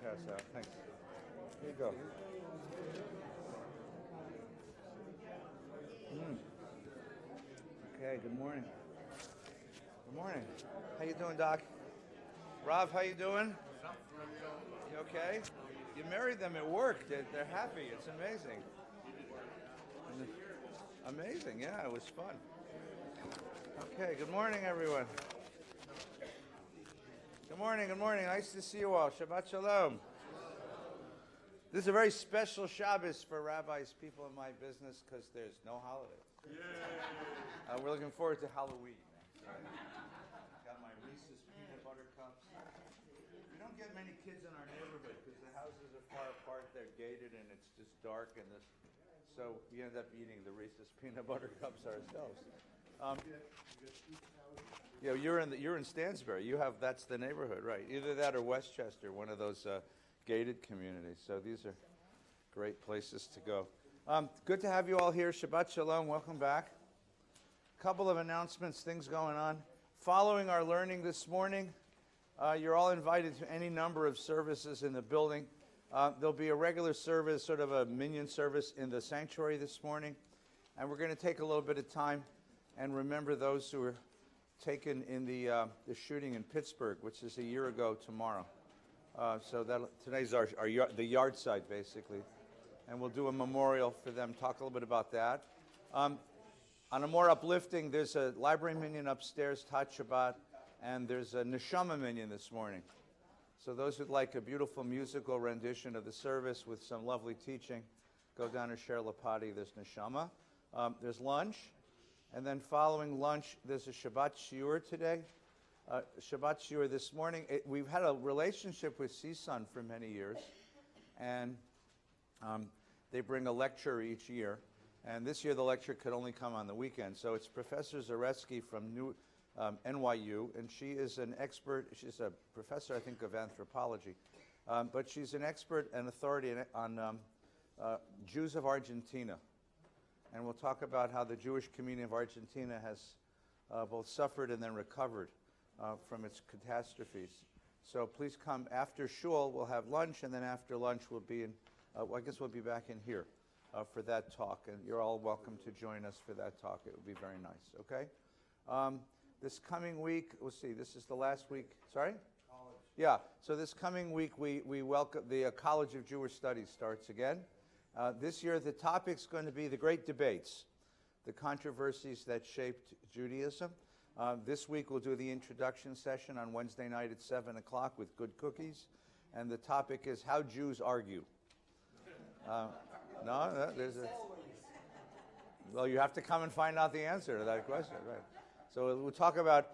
pass out. Thanks. Here you go. Okay, good morning. Good morning. How you doing, Doc? Rav, how you doing? You okay? You married them at work. They're happy. It's amazing. Amazing, yeah, it was fun. Okay, good morning, everyone. Good morning, good morning. Nice to see you all. Shabbat Shalom. This is a very special Shabbos for rabbis, people in my business, because there's no holiday. We're looking forward to Halloween. Got my Reese's peanut butter cups. We don't get many kids in our neighborhood because the houses are far apart. They're gated and it's just dark. So we end up eating the Reese's peanut butter cups ourselves. You're in Stansbury. That's the neighborhood, right? Either that or Westchester, one of those gated communities. So these are great places to go. Good to have you all here. Shabbat Shalom. Welcome back. Couple of announcements, things going on. Following our learning this morning, you're all invited to any number of services in the building. There'll be a regular service, sort of a minyan service in the sanctuary this morning. And we're going to take a little bit of time and remember those who were taken in the shooting in Pittsburgh, which is a year ago tomorrow. So today's the yard site, basically. And we'll do a memorial for them, talk a little bit about that. On a more uplifting, there's a library minyan upstairs, Tat Shabbat, and there's a neshama minyan this morning. So those who'd like a beautiful musical rendition of the service with some lovely teaching, go down to Sher Lapati, there's neshama. There's lunch, and then following lunch, there's a Shabbat shiur today. Shabbat shiur this morning. We've had a relationship with CSUN for many years, and they bring a lecture each year. And this year the lecture could only come on the weekend. So it's Professor Zaretsky from NYU, and she is an expert. She's a professor, I think, of anthropology. But she's an expert and authority on Jews of Argentina. And we'll talk about how the Jewish community of Argentina has both suffered and then recovered from its catastrophes. So please come after shul. We'll have lunch, and then after lunch we'll be in, I guess we'll be back in here for that talk. And you're all welcome to join us for that talk. It would be very nice, okay? This coming week, we'll see, this is the last week, sorry? College. Yeah, so this coming week we welcome, the College of Jewish Studies starts again. This year the topic's going to be the great debates, the controversies that shaped Judaism. This week we'll do the introduction session on Wednesday night at 7 o'clock with good cookies. And the topic is how Jews argue. Well, you have to come and find out the answer to that question, right? So we'll talk about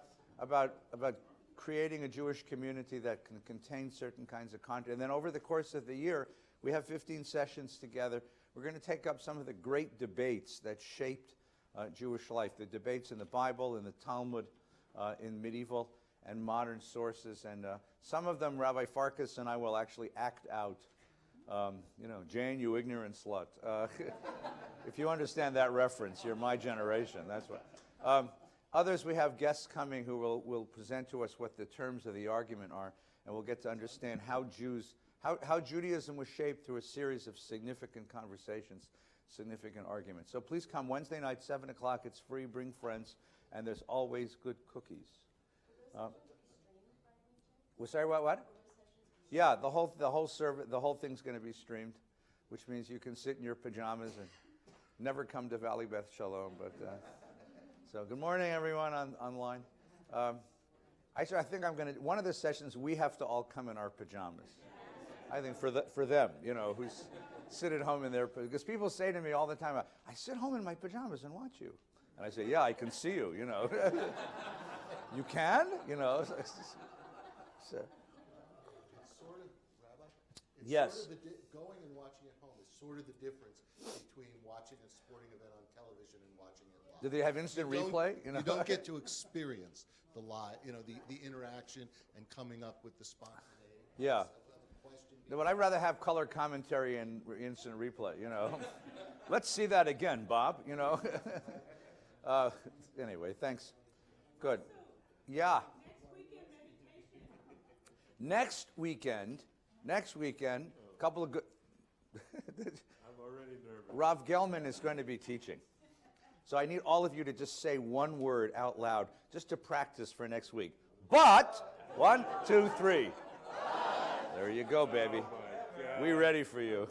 creating a Jewish community that can contain certain kinds of content. And then over the course of the year, we have 15 sessions together. We're going to take up some of the great debates that shaped Jewish life, the debates in the Bible, in the Talmud, in medieval and modern sources. And some of them, Rabbi Farkas and I will actually act out. Jane, you ignorant slut. If you understand that reference, you're my generation. That's what. Others, we have guests coming who will present to us what the terms of the argument are, and we'll get to understand how Judaism was shaped through a series of significant conversations, significant arguments. So please come Wednesday night, 7 o'clock. It's free. Bring friends, and there's always good cookies. Sorry, what? Yeah, the whole thing's going to be streamed, which means you can sit in your pajamas and never come to Valley Beth Shalom. But so good morning, everyone online. I think I'm going to one of the sessions we have to all come in our pajamas. I think for them, who's sit at home in their, because people say to me all the time, I sit home in my pajamas and watch you, and I say, yeah, I can see you. You can, So. Yes. Sort of going and watching at home is sort of the difference between watching a sporting event on television and watching it live. Do they have instant replay? You don't get to experience the live, the interaction and coming up with the spontaneity. Yeah. But I'd rather have color commentary and instant replay. Let's see that again, Bob. Anyway, thanks. Good. Yeah. Next weekend, Next weekend, a couple of good... I'm already nervous. Rav Gelman is going to be teaching. So I need all of you to just say one word out loud, just to practice for next week. But, 1, 2, 3. There you go, baby. We ready for you.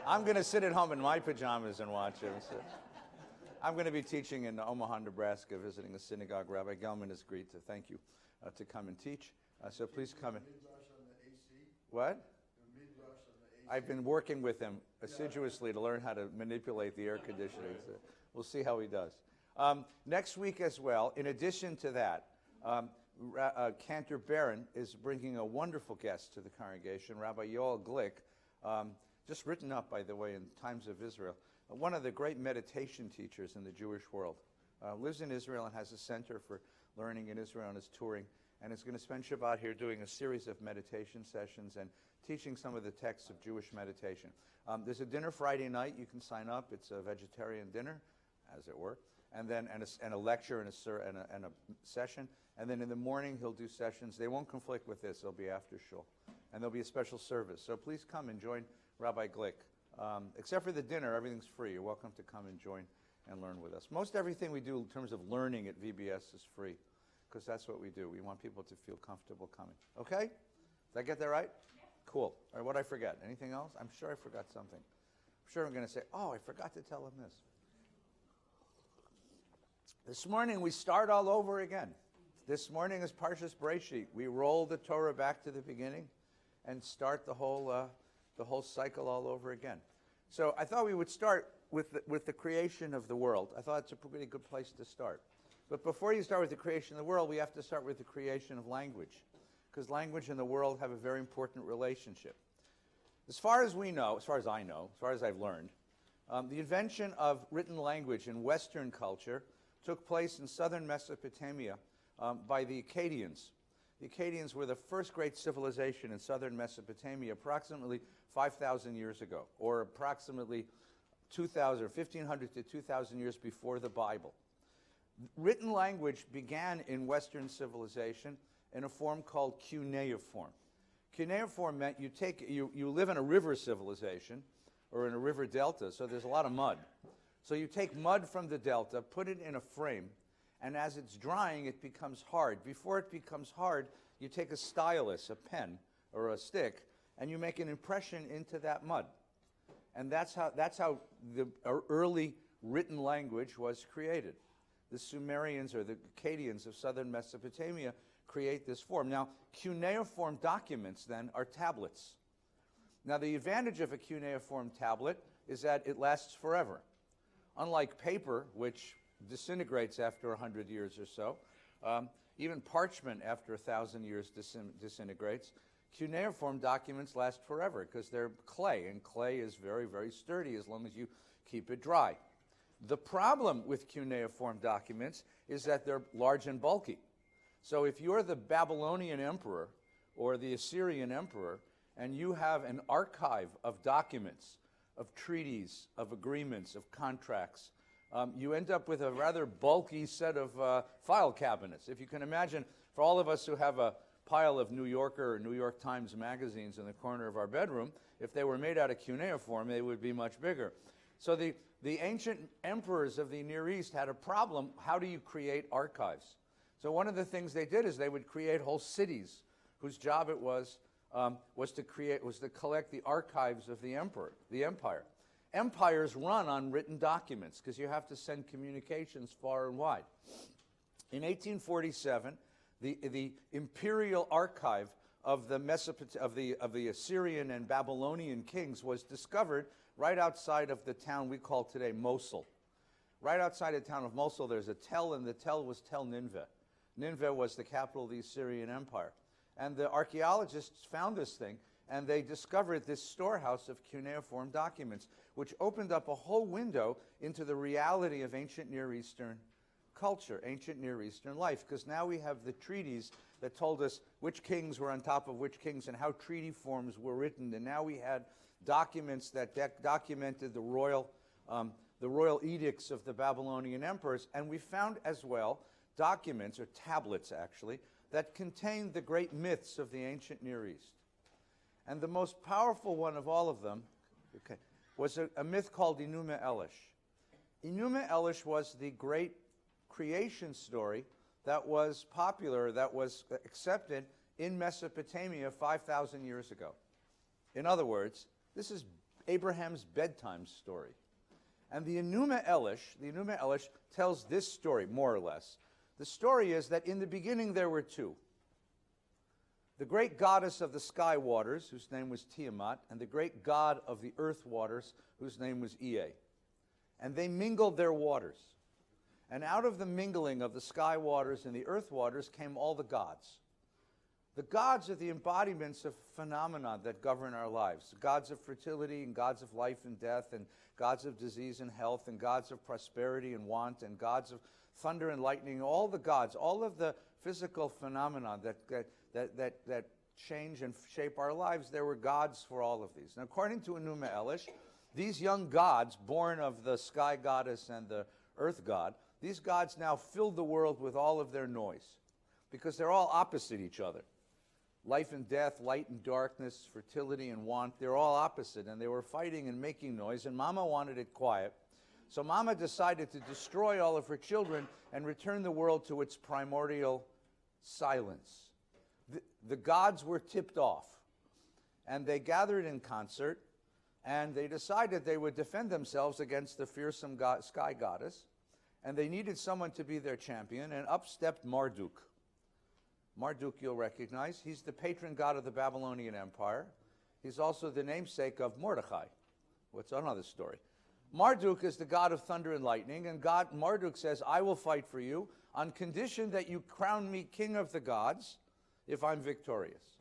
I'm going to sit at home in my pajamas and watch him. So I'm going to be teaching in Omaha, Nebraska, visiting a synagogue. Rabbi Gelman has agreed to thank you to come and teach. So please come in. What? I've been working with him assiduously to learn how to manipulate the air conditioning. So we'll see how he does. Next week as well, in addition to that, Cantor Barron is bringing a wonderful guest to the congregation, Rabbi Yoel Glick, just written up, by the way, in Times of Israel, one of the great meditation teachers in the Jewish world. Lives in Israel and has a center for learning in Israel and is touring, and is going to spend Shabbat here doing a series of meditation sessions and teaching some of the texts of Jewish meditation. There's a dinner Friday night. You can sign up. It's a vegetarian dinner, as it were, and then and a lecture and a session. And then in the morning, he'll do sessions. They won't conflict with this. They'll be after shul. And there'll be a special service. So please come and join Rabbi Glick. Except for the dinner, everything's free. You're welcome to come and join and learn with us. Most everything we do in terms of learning at VBS is free, because that's what we do. We want people to feel comfortable coming. Okay? Did I get that right? Yeah. Cool. All right, what'd I forget? Anything else? I'm sure I forgot something. I'm sure I'm going to say, oh, I forgot to tell him this. This morning, we start all over again. This morning is Parsha's Beresheet. We roll the Torah back to the beginning and start the whole cycle all over again. So I thought we would start with the creation of the world. I thought it's a pretty good place to start. But before you start with the creation of the world, we have to start with the creation of language, because language and the world have a very important relationship. As far as we know, as far as I know, as far as I've learned, the invention of written language in Western culture took place in southern Mesopotamia by the Akkadians. The Akkadians were the first great civilization in southern Mesopotamia approximately 5,000 years ago, or approximately 1,500 to 2,000 years before the Bible. Written language began in Western civilization in a form called cuneiform. Cuneiform meant you live in a river civilization or in a river delta, so there's a lot of mud. So you take mud from the delta, put it in a frame, and as it's drying, it becomes hard. Before it becomes hard, you take a stylus, a pen, or a stick, and you make an impression into that mud. And that's how the early written language was created. The Sumerians or the Akkadians of southern Mesopotamia create this form. Now, cuneiform documents then are tablets. Now, the advantage of a cuneiform tablet is that it lasts forever. Unlike paper, which disintegrates after 100 years or so, even parchment after 1,000 years disintegrates, cuneiform documents last forever because they're clay, and clay is very, very sturdy as long as you keep it dry. The problem with cuneiform documents is that they're large and bulky. So if you're the Babylonian emperor or the Assyrian emperor, and you have an archive of documents, of treaties, of agreements, of contracts, you end up with a rather bulky set of file cabinets. If you can imagine, for all of us who have a pile of New Yorker or New York Times magazines in the corner of our bedroom, if they were made out of cuneiform, they would be much bigger. So the ancient emperors of the Near East had a problem. How do you create archives? So one of the things they did is they would create whole cities whose job it was to collect the archives of the empire. Empires run on written documents because you have to send communications far and wide. In 1847, the imperial archive of the Assyrian and Babylonian kings was discovered right outside of the town we call today Mosul. Right outside the town of Mosul, there's a tell, and the tell was Tel Nineveh. Nineveh was the capital of the Assyrian Empire. And the archaeologists found this thing, and they discovered this storehouse of cuneiform documents, which opened up a whole window into the reality of ancient Near Eastern culture, ancient Near Eastern life, because now we have the treaties that told us which kings were on top of which kings and how treaty forms were written, and now we had documents that documented the royal edicts of the Babylonian emperors, and we found as well documents, or tablets actually, that contained the great myths of the ancient Near East. And the most powerful one of all of them, was a myth called Enuma Elish. Enuma Elish was the great creation story that was popular, that was accepted in Mesopotamia 5,000 years ago. In other words, this is Abraham's bedtime story. And the Enuma Elish tells this story, more or less. The story is that in the beginning there were two. The great goddess of the sky waters, whose name was Tiamat, and the great god of the earth waters, whose name was Ea. And they mingled their waters. And out of the mingling of the sky waters and the earth waters came all the gods. The gods are the embodiments of phenomena that govern our lives. Gods of fertility and gods of life and death and gods of disease and health and gods of prosperity and want and gods of thunder and lightning. All the gods, all of the physical phenomena that change and shape our lives, there were gods for all of these. And according to Enuma Elish, these young gods, born of the sky goddess and the earth god, these gods now filled the world with all of their noise because they're all opposite each other. Life and death, light and darkness, fertility and want, they're all opposite, and they were fighting and making noise, and Mama wanted it quiet. So Mama decided to destroy all of her children and return the world to its primordial silence. The gods were tipped off, and they gathered in concert, and they decided they would defend themselves against the fearsome sky goddess, and they needed someone to be their champion, and up stepped Marduk. Marduk you'll recognize. He's the patron god of the Babylonian Empire. He's also the namesake of Mordechai. What's another story? Marduk is the god of thunder and lightning, and Marduk says, I will fight for you on condition that you crown me king of the gods if I'm victorious.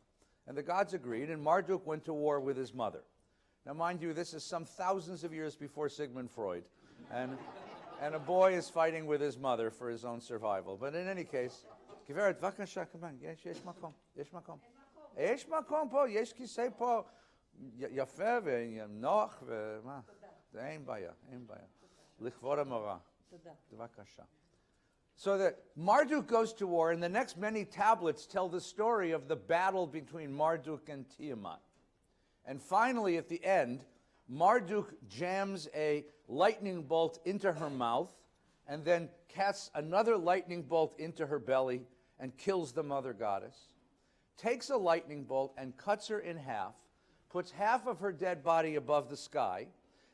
And the gods agreed, and Marduk went to war with his mother. Now, mind you, this is some thousands of years before Sigmund Freud, and a boy is fighting with his mother for his own survival. But in any case, גברת, בבקשה, כמובן, יש מקום, יש מקום. יש מקום פה, יש כיסא פה יפה ונוח ומה? אין בעיה, אין בעיה. לכבוד המורה. תודה. בבקשה. So that Marduk goes to war, and the next many tablets tell the story of the battle between Marduk and Tiamat. And finally, at the end, Marduk jams a lightning bolt into her mouth and then casts another lightning bolt into her belly and kills the mother goddess, takes a lightning bolt and cuts her in half, puts half of her dead body above the sky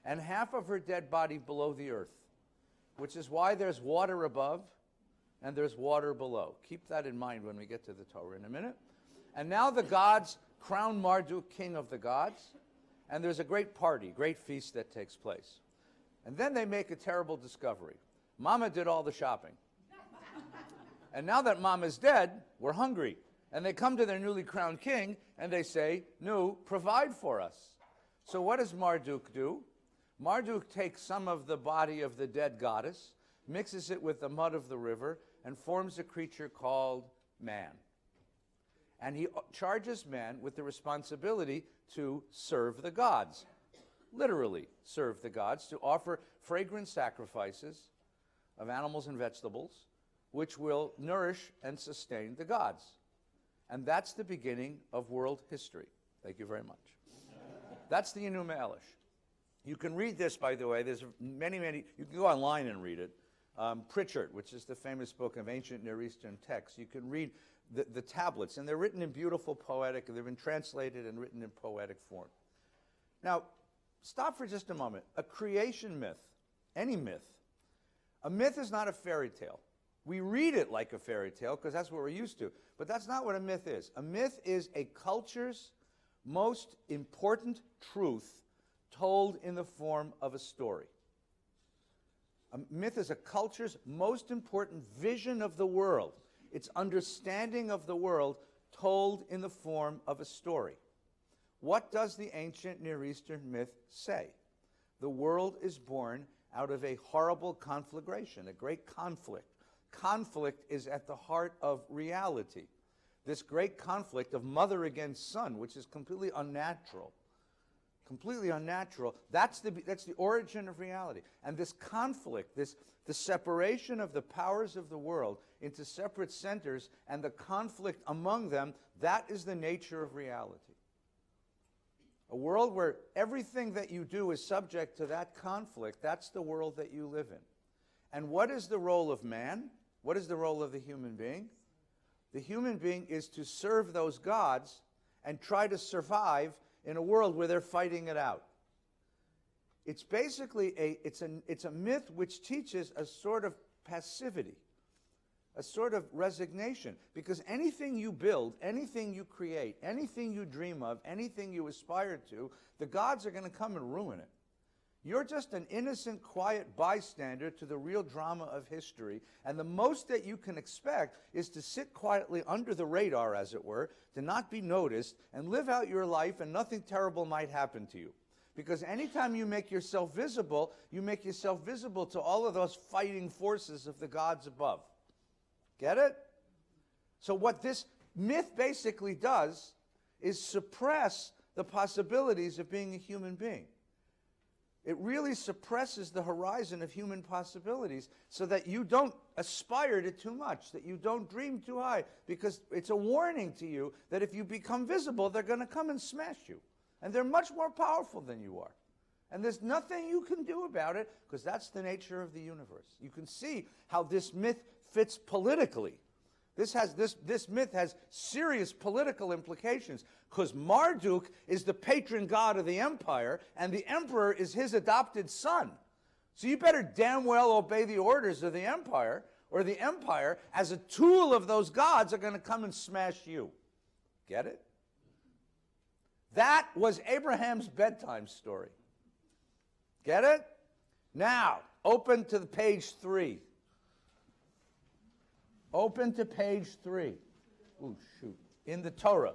and half of her dead body below the earth, which is why there's water above and there's water below. Keep that in mind when we get to the Torah in a minute. And now the gods crown Marduk king of the gods, and there's a great party, great feast that takes place. And then they make a terrible discovery. Mama did all the shopping. And now that Mama's dead, we're hungry. And they come to their newly crowned king, and they say, Nu, provide for us. So what does Marduk do? Marduk takes some of the body of the dead goddess, mixes it with the mud of the river, and forms a creature called man. And he charges man with the responsibility to serve the gods. Literally serve the gods, to offer fragrant sacrifices of animals and vegetables, which will nourish and sustain the gods. And that's the beginning of world history. Thank you very much. That's the Enuma Elish. You can read this, by the way. There's many, you can go online and read it. Pritchard, which is the famous book of ancient Near Eastern texts. You can read the tablets, and they're written in beautiful poetic, they've been translated and written in poetic form. Now, stop for just a moment. A creation myth, any myth, a myth is not a fairy tale. We read it like a fairy tale because that's what we're used to, but that's not what a myth is. A myth is a culture's most important truth told in the form of a story. A myth is a culture's most important vision of the world, its understanding of the world told in the form of a story. What does the ancient Near Eastern myth say? The world is born out of a horrible conflagration, a great conflict. Conflict is at the heart of reality. This great conflict of mother against son, which is completely unnatural. Completely unnatural. That's the origin of reality. And this conflict, the separation of the powers of the world into separate centers and the conflict among them, that is the nature of reality. A world where everything that you do is subject to that conflict. That's the world that you live in. And what is the role of man? What is the role of the human being? The human being is to serve those gods and try to survive in a world where they're fighting it out. It's basically it's a myth which teaches a sort of passivity, a sort of resignation, because anything you build, anything you create, anything you dream of, anything you aspire to, the gods are going to come and ruin it. You're just an innocent, quiet bystander to the real drama of history, and the most that you can expect is to sit quietly under the radar, as it were, to not be noticed, and live out your life, and nothing terrible might happen to you. Because anytime you make yourself visible, you make yourself visible to all of those fighting forces of the gods above. Get it? So what this myth basically does is suppress the possibilities of being a human being. It really suppresses the horizon of human possibilities so that you don't aspire to too much, that you don't dream too high, because it's a warning to you that if you become visible, they're going to come and smash you. And they're much more powerful than you are. And there's nothing you can do about it, because that's the nature of the universe. You can see how this myth fits politically. This myth has serious political implications, because Marduk is the patron god of the empire, and the emperor is his adopted son. So you better damn well obey the orders of the empire, or the empire, as a tool of those gods, are going to come and smash you. Get it? That was Abraham's bedtime story. Get it? Now, open to page 3. Open to page 3. Ooh, shoot. In the Torah.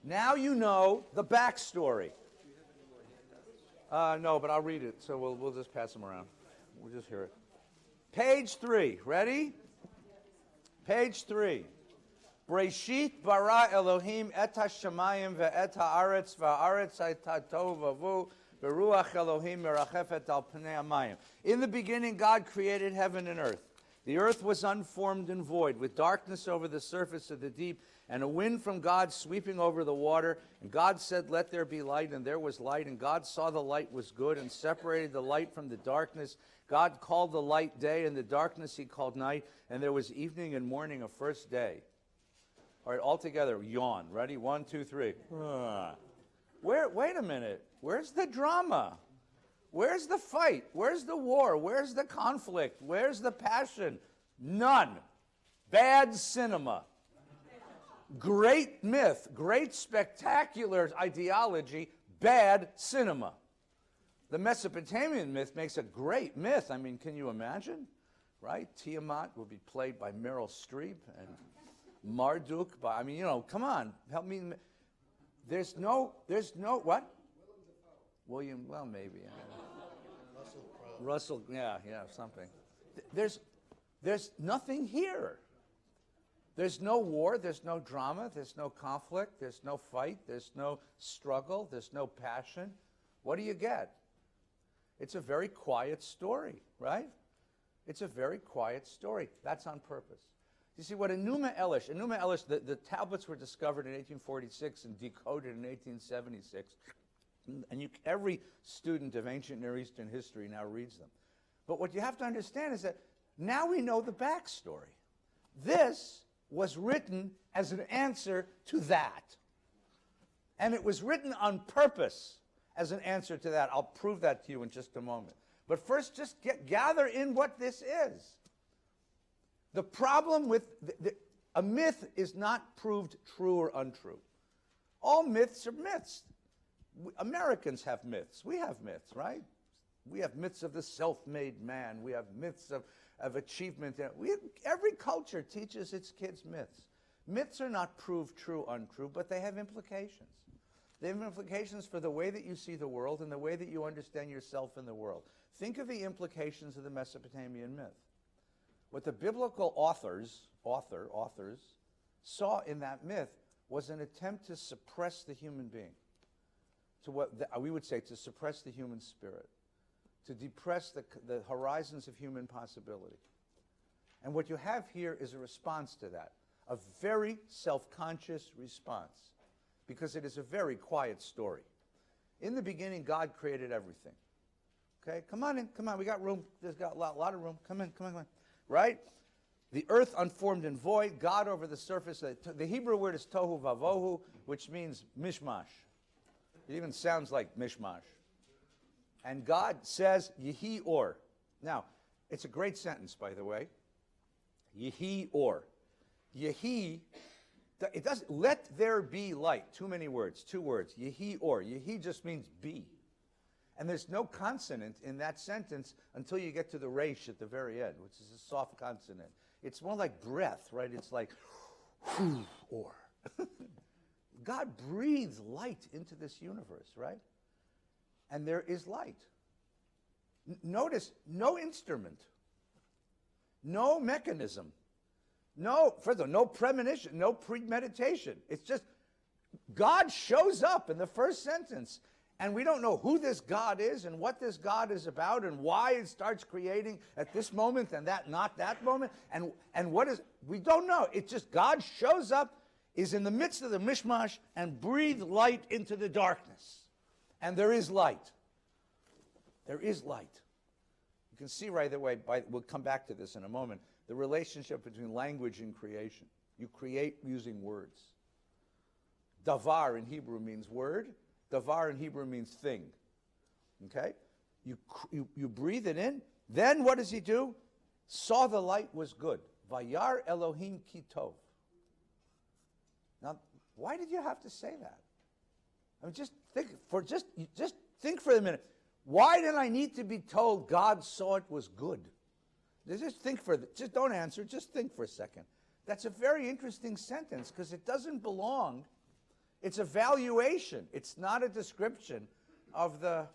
Now you know the backstory. No, but I'll read it, so we'll just pass them around. We'll just hear it. Page 3. Ready? Page 3. Beresheet bara Elohim et hashamayim ve'et haaretz va'aretz hayta tohu v'avu beruach Elohim merachefet al pnei hamayim. In the beginning, God created heaven and earth. The earth was unformed and void, with darkness over the surface of the deep, and a wind from God sweeping over the water. And God said, "Let there be light," and there was light. And God saw the light was good, and separated the light from the darkness. God called the light day, and the darkness he called night. And there was evening and morning, a first day. All right, all together, yawn. Ready? 1, 2, 3. Wait a minute. Where's the drama? Where's the fight? Where's the war? Where's the conflict? Where's the passion? None. Bad cinema. Great myth, great spectacular ideology, bad cinema. The Mesopotamian myth makes a great myth. I mean, can you imagine? Right? Tiamat will be played by Meryl Streep, and Marduk by, I mean, you know, come on, help me. There's no, what? William, well, maybe. Russell, yeah, something. There's nothing here. There's no war, there's no drama, there's no conflict, there's no fight, there's no struggle, there's no passion. What do you get? It's a very quiet story, right? It's a very quiet story. That's on purpose. You see, what Enuma Elish, the tablets were discovered in 1846 and decoded in 1876. And every student of ancient Near Eastern history now reads them. But what you have to understand is that now we know the backstory. This was written as an answer to that. And it was written on purpose as an answer to that. I'll prove that to you in just a moment. But first, just gather in what this is. The problem with a myth is not proved true or untrue. All myths are myths. Americans have myths. We have myths, right? We have myths of the self-made man. We have myths of achievement. Every culture teaches its kids myths. Myths are not proved true or untrue, but they have implications. They have implications for the way that you see the world and the way that you understand yourself in the world. Think of the implications of the Mesopotamian myth. What the biblical authors saw in that myth was an attempt to suppress the human being, to what we would say, to suppress the human spirit, to depress the horizons of human possibility. And what you have here is a response to that. A very self-conscious response, because it is a very quiet story. In the beginning, God created everything. Okay, come on in, come on, we got room. There's got a lot of room. Come in, come on, come on. Right? The earth unformed and void, God over the surface. The Hebrew word is tohu vavohu, which means mishmash. It even sounds like mishmash. And God says, Yehi or. Now, it's a great sentence, by the way. Yehi or. Yehi, it doesn't, let there be light. Too many words, 2 words. Yehi or. Yehi just means be. And there's no consonant in that sentence until you get to the resh at the very end, which is a soft consonant. It's more like breath, right? It's like, or. God breathes light into this universe, right? And there is light. Notice, no instrument, no mechanism, no premonition, no premeditation. It's just, God shows up in the first sentence, and we don't know who this God is and what this God is about and why it starts creating at this moment and that, not that moment, and what is, we don't know. It's just God shows up, is in the midst of the mishmash, and breathes light into the darkness. And there is light. There is light. You can see right away, we'll come back to this in a moment, the relationship between language and creation. You create using words. Davar in Hebrew means word. Davar in Hebrew means thing. Okay? You breathe it in. Then what does he do? Saw the light was good. Vayar Elohim ki tov. Now, why did you have to say that? I mean, just think for a minute. Why did I need to be told God saw it was good? Just don't answer, just think for a second. That's a very interesting sentence because it doesn't belong. It's a valuation. It's not a description of the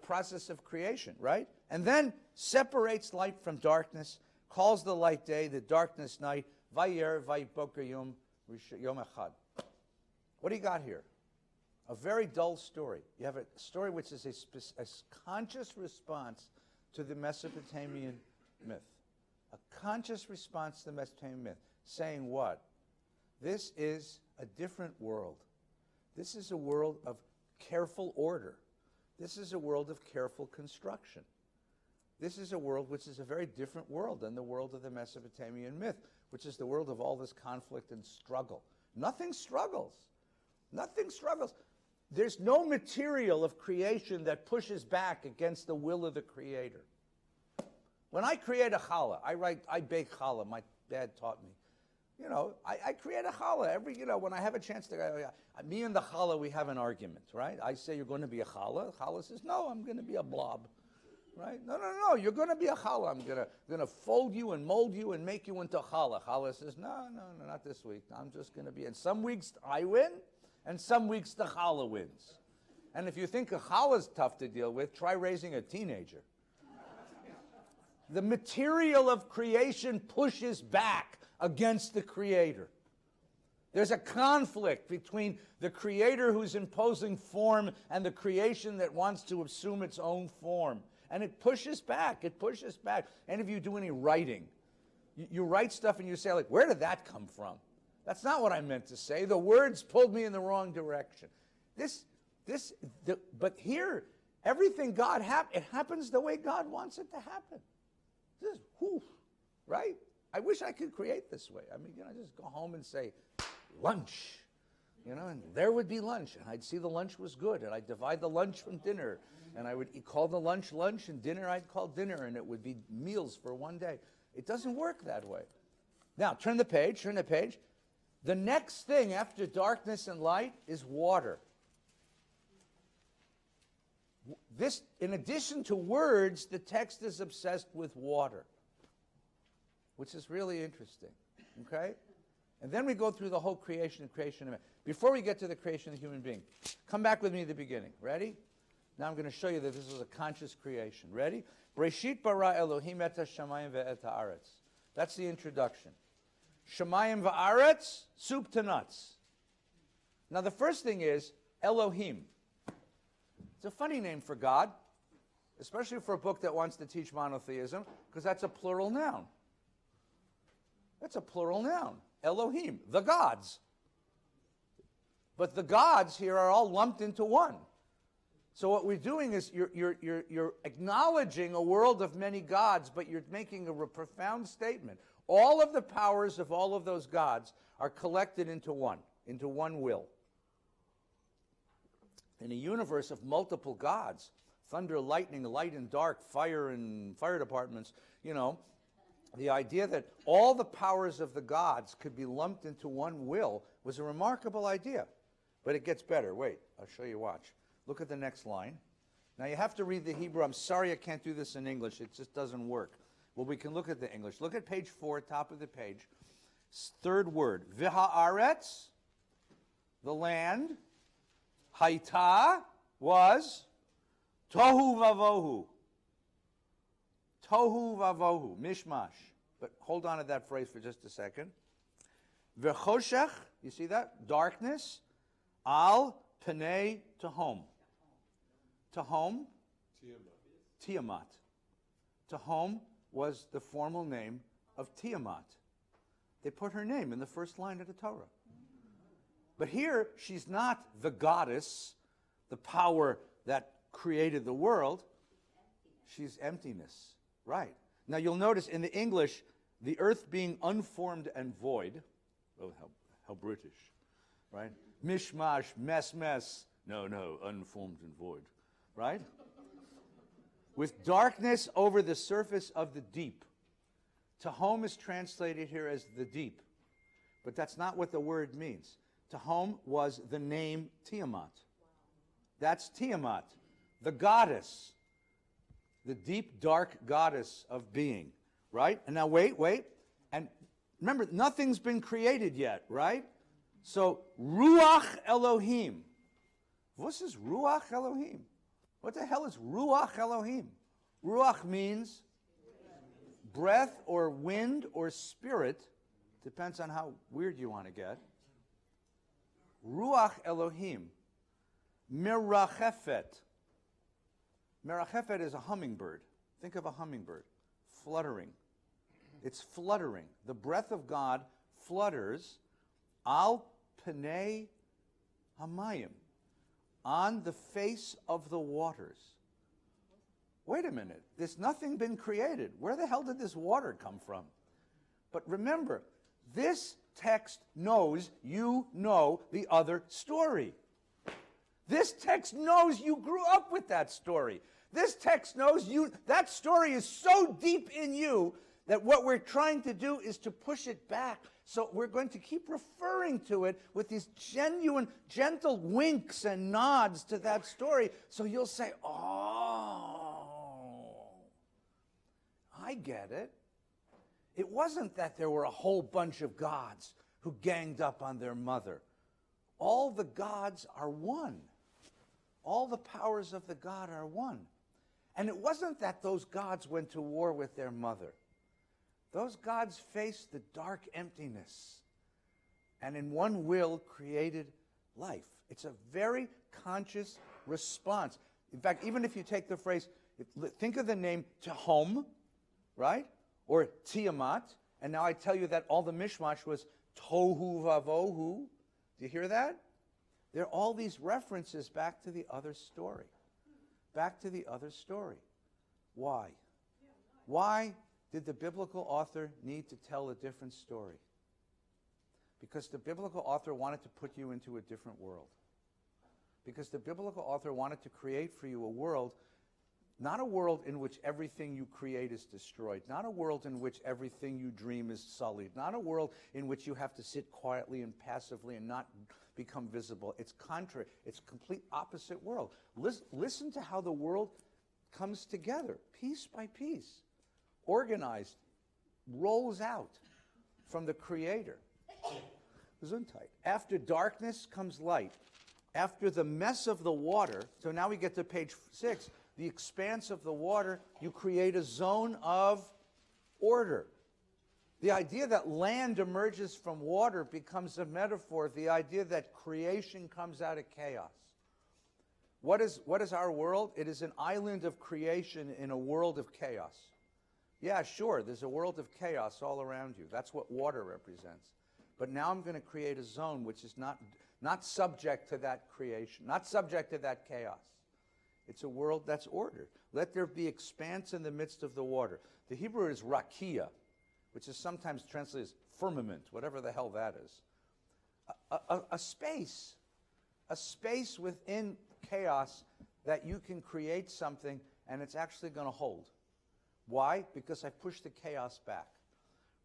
process of creation, right? And then separates light from darkness, calls the light day, the darkness night. Vayer vayboker yom echad. What do you got here? A very dull story. You have a story which is a conscious response to the Mesopotamian myth. A conscious response to the Mesopotamian myth. Saying what? This is a different world. This is a world of careful order. This is a world of careful construction. This is a world which is a very different world than the world of the Mesopotamian myth, which is the world of all this conflict and struggle. Nothing struggles. Nothing struggles. There's no material of creation that pushes back against the will of the Creator. When I create a challah, I bake challah. My dad taught me. You know, I create a challah when I have a chance to. Me and the challah, we have an argument, right? I say, you're going to be a challah. Challah says, no, I'm going to be a blob, right? No, you're going to be a challah. I'm going to fold you and mold you and make you into a challah. Challah says, no, not this week. I'm just going to be. And some weeks I win, and some weeks the challah wins. And if you think a challah is tough to deal with, try raising a teenager. The material of creation pushes back against the Creator. There's a conflict between the Creator who's imposing form and the creation that wants to assume its own form. And it pushes back. It pushes back. And if you do any writing, you write stuff and you say, like, where did that come from? That's not what I meant to say. The words pulled me in the wrong direction. But here, everything God it happens the way God wants it to happen. This is, right? I wish I could create this way. I mean, just go home and say, lunch, and there would be lunch, and I'd see the lunch was good, and I'd divide the lunch from dinner, and I would call the lunch, and dinner I'd call dinner, and it would be meals for one day. It doesn't work that way. Now, turn the page. The next thing after darkness and light is water. This, in addition to words, the text is obsessed with water, which is really interesting, okay? And then we go through the whole creation. Before we get to the creation of the human being, come back with me at the beginning. Ready? Now I'm going to show you that this is a conscious creation. Ready? Beresheet bara Elohim et ha-shamayim ve'et ha'aretz. That's the introduction. Shamayim va'aretz, soup to nuts. Now the first thing is Elohim. It's a funny name for God, especially for a book that wants to teach monotheism, because that's a plural noun. That's a plural noun. Elohim, the gods. But the gods here are all lumped into one. So what we're doing is you're acknowledging a world of many gods, but you're making a profound statement. All of the powers of all of those gods are collected into one will. In a universe of multiple gods, thunder, lightning, light and dark, fire and fire departments, the idea that all the powers of the gods could be lumped into one will was a remarkable idea. But it gets better. Wait, I'll show you, watch. Look at the next line. Now you have to read the Hebrew. I'm sorry I can't do this in English. It just doesn't work. Well, we can look at the English. Look at page 4, top of the page. Third word. V'ha'aretz, the land. Haita was tohu vavohu. Tohu vavohu, mishmash. But hold on to that phrase for just a second. V'choshech, you see that? Darkness. Al Panei Tehom. Tehom? Tiamat. Tehom was the formal name of Tiamat. They put her name in the first line of the Torah. But here, she's not the goddess, the power that created the world. She's emptiness. Right. Now you'll notice in the English, the earth being unformed and void. Oh, how British. Right? Mishmash, mess. No, unformed and void. Right? With darkness over the surface of the deep. Tehom is translated here as the deep. But that's not what the word means. Tehom was the name Tiamat. That's Tiamat, the goddess. The deep, dark goddess of being. Right? And now wait. And remember, nothing's been created yet, right? So, Ruach Elohim. What is Ruach Elohim? What the hell is Ruach Elohim? Ruach means breath or wind or spirit. Depends on how weird you want to get. Ruach Elohim. Merachefet. Merachefet is a hummingbird. Think of a hummingbird. Fluttering. It's fluttering. The breath of God flutters al Panei Hamayim, on the face of the waters. Wait a minute, there's nothing been created. Where the hell did this water come from? But remember, this text knows you know the other story. This text knows you grew up with that story. This text knows that story is so deep in you that what we're trying to do is to push it back. So we're going to keep referring to it with these genuine, gentle winks and nods to that story. So you'll say, oh, I get it. It wasn't that there were a whole bunch of gods who ganged up on their mother. All the gods are one. All the powers of the God are one. And it wasn't that those gods went to war with their mother. Those gods faced the dark emptiness and in one will created life. It's a very conscious response. In fact, even if you take the phrase, think of the name Tehom, right? Or Tiamat, and now I tell you that all the mishmash was Tohu Vavohu. Do you hear that? There are all these references back to the other story. Back to the other story. Why? Why did the biblical author need to tell a different story? Because the biblical author wanted to put you into a different world. Because the biblical author wanted to create for you a world, not a world in which everything you create is destroyed, not a world in which everything you dream is sullied, not a world in which you have to sit quietly and passively and not become visible. It's contrary. It's a complete opposite world. Listen to how the world comes together, piece by piece. Organized, rolls out from the Creator. Gesundheit. After darkness comes light. After the mess of the water, so now we get to page 6, the expanse of the water, you create a zone of order. The idea that land emerges from water becomes a metaphor. The idea that creation comes out of chaos. What is our world? It is an island of creation in a world of chaos. Yeah, sure, there's a world of chaos all around you. That's what water represents. But now I'm going to create a zone which is not subject to that creation, not subject to that chaos. It's a world that's ordered. Let there be expanse in the midst of the water. The Hebrew is rakia, which is sometimes translated as firmament, whatever the hell that is. A space within chaos that you can create something and it's actually going to hold. Why? Because I pushed the chaos back,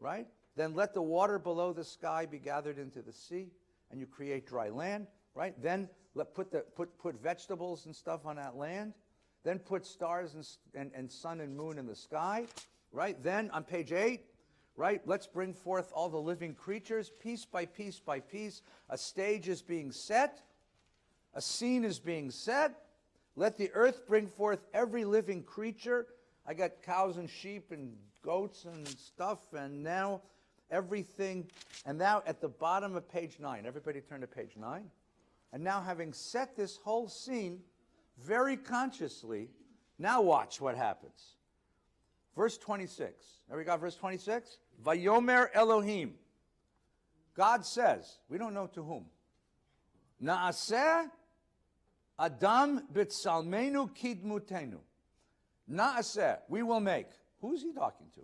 right? Then let the water below the sky be gathered into the sea, and you create dry land, right? Then put vegetables and stuff on that land. Then put stars and sun and moon in the sky, right? Then on page 8, right, let's bring forth all the living creatures, piece by piece by piece. A stage is being set. A scene is being set. Let the earth bring forth every living creature. I got cows and sheep and goats and stuff, and now everything. And now at the bottom of page 9, everybody turn to page 9. And now having set this whole scene very consciously, now watch what happens. Verse 26. There we got verse 26. Vayomer Elohim. God says, we don't know to whom. Naaseh Adam b'tzalmenu kidmutenu. Naaseh, we will make. Who's he talking to?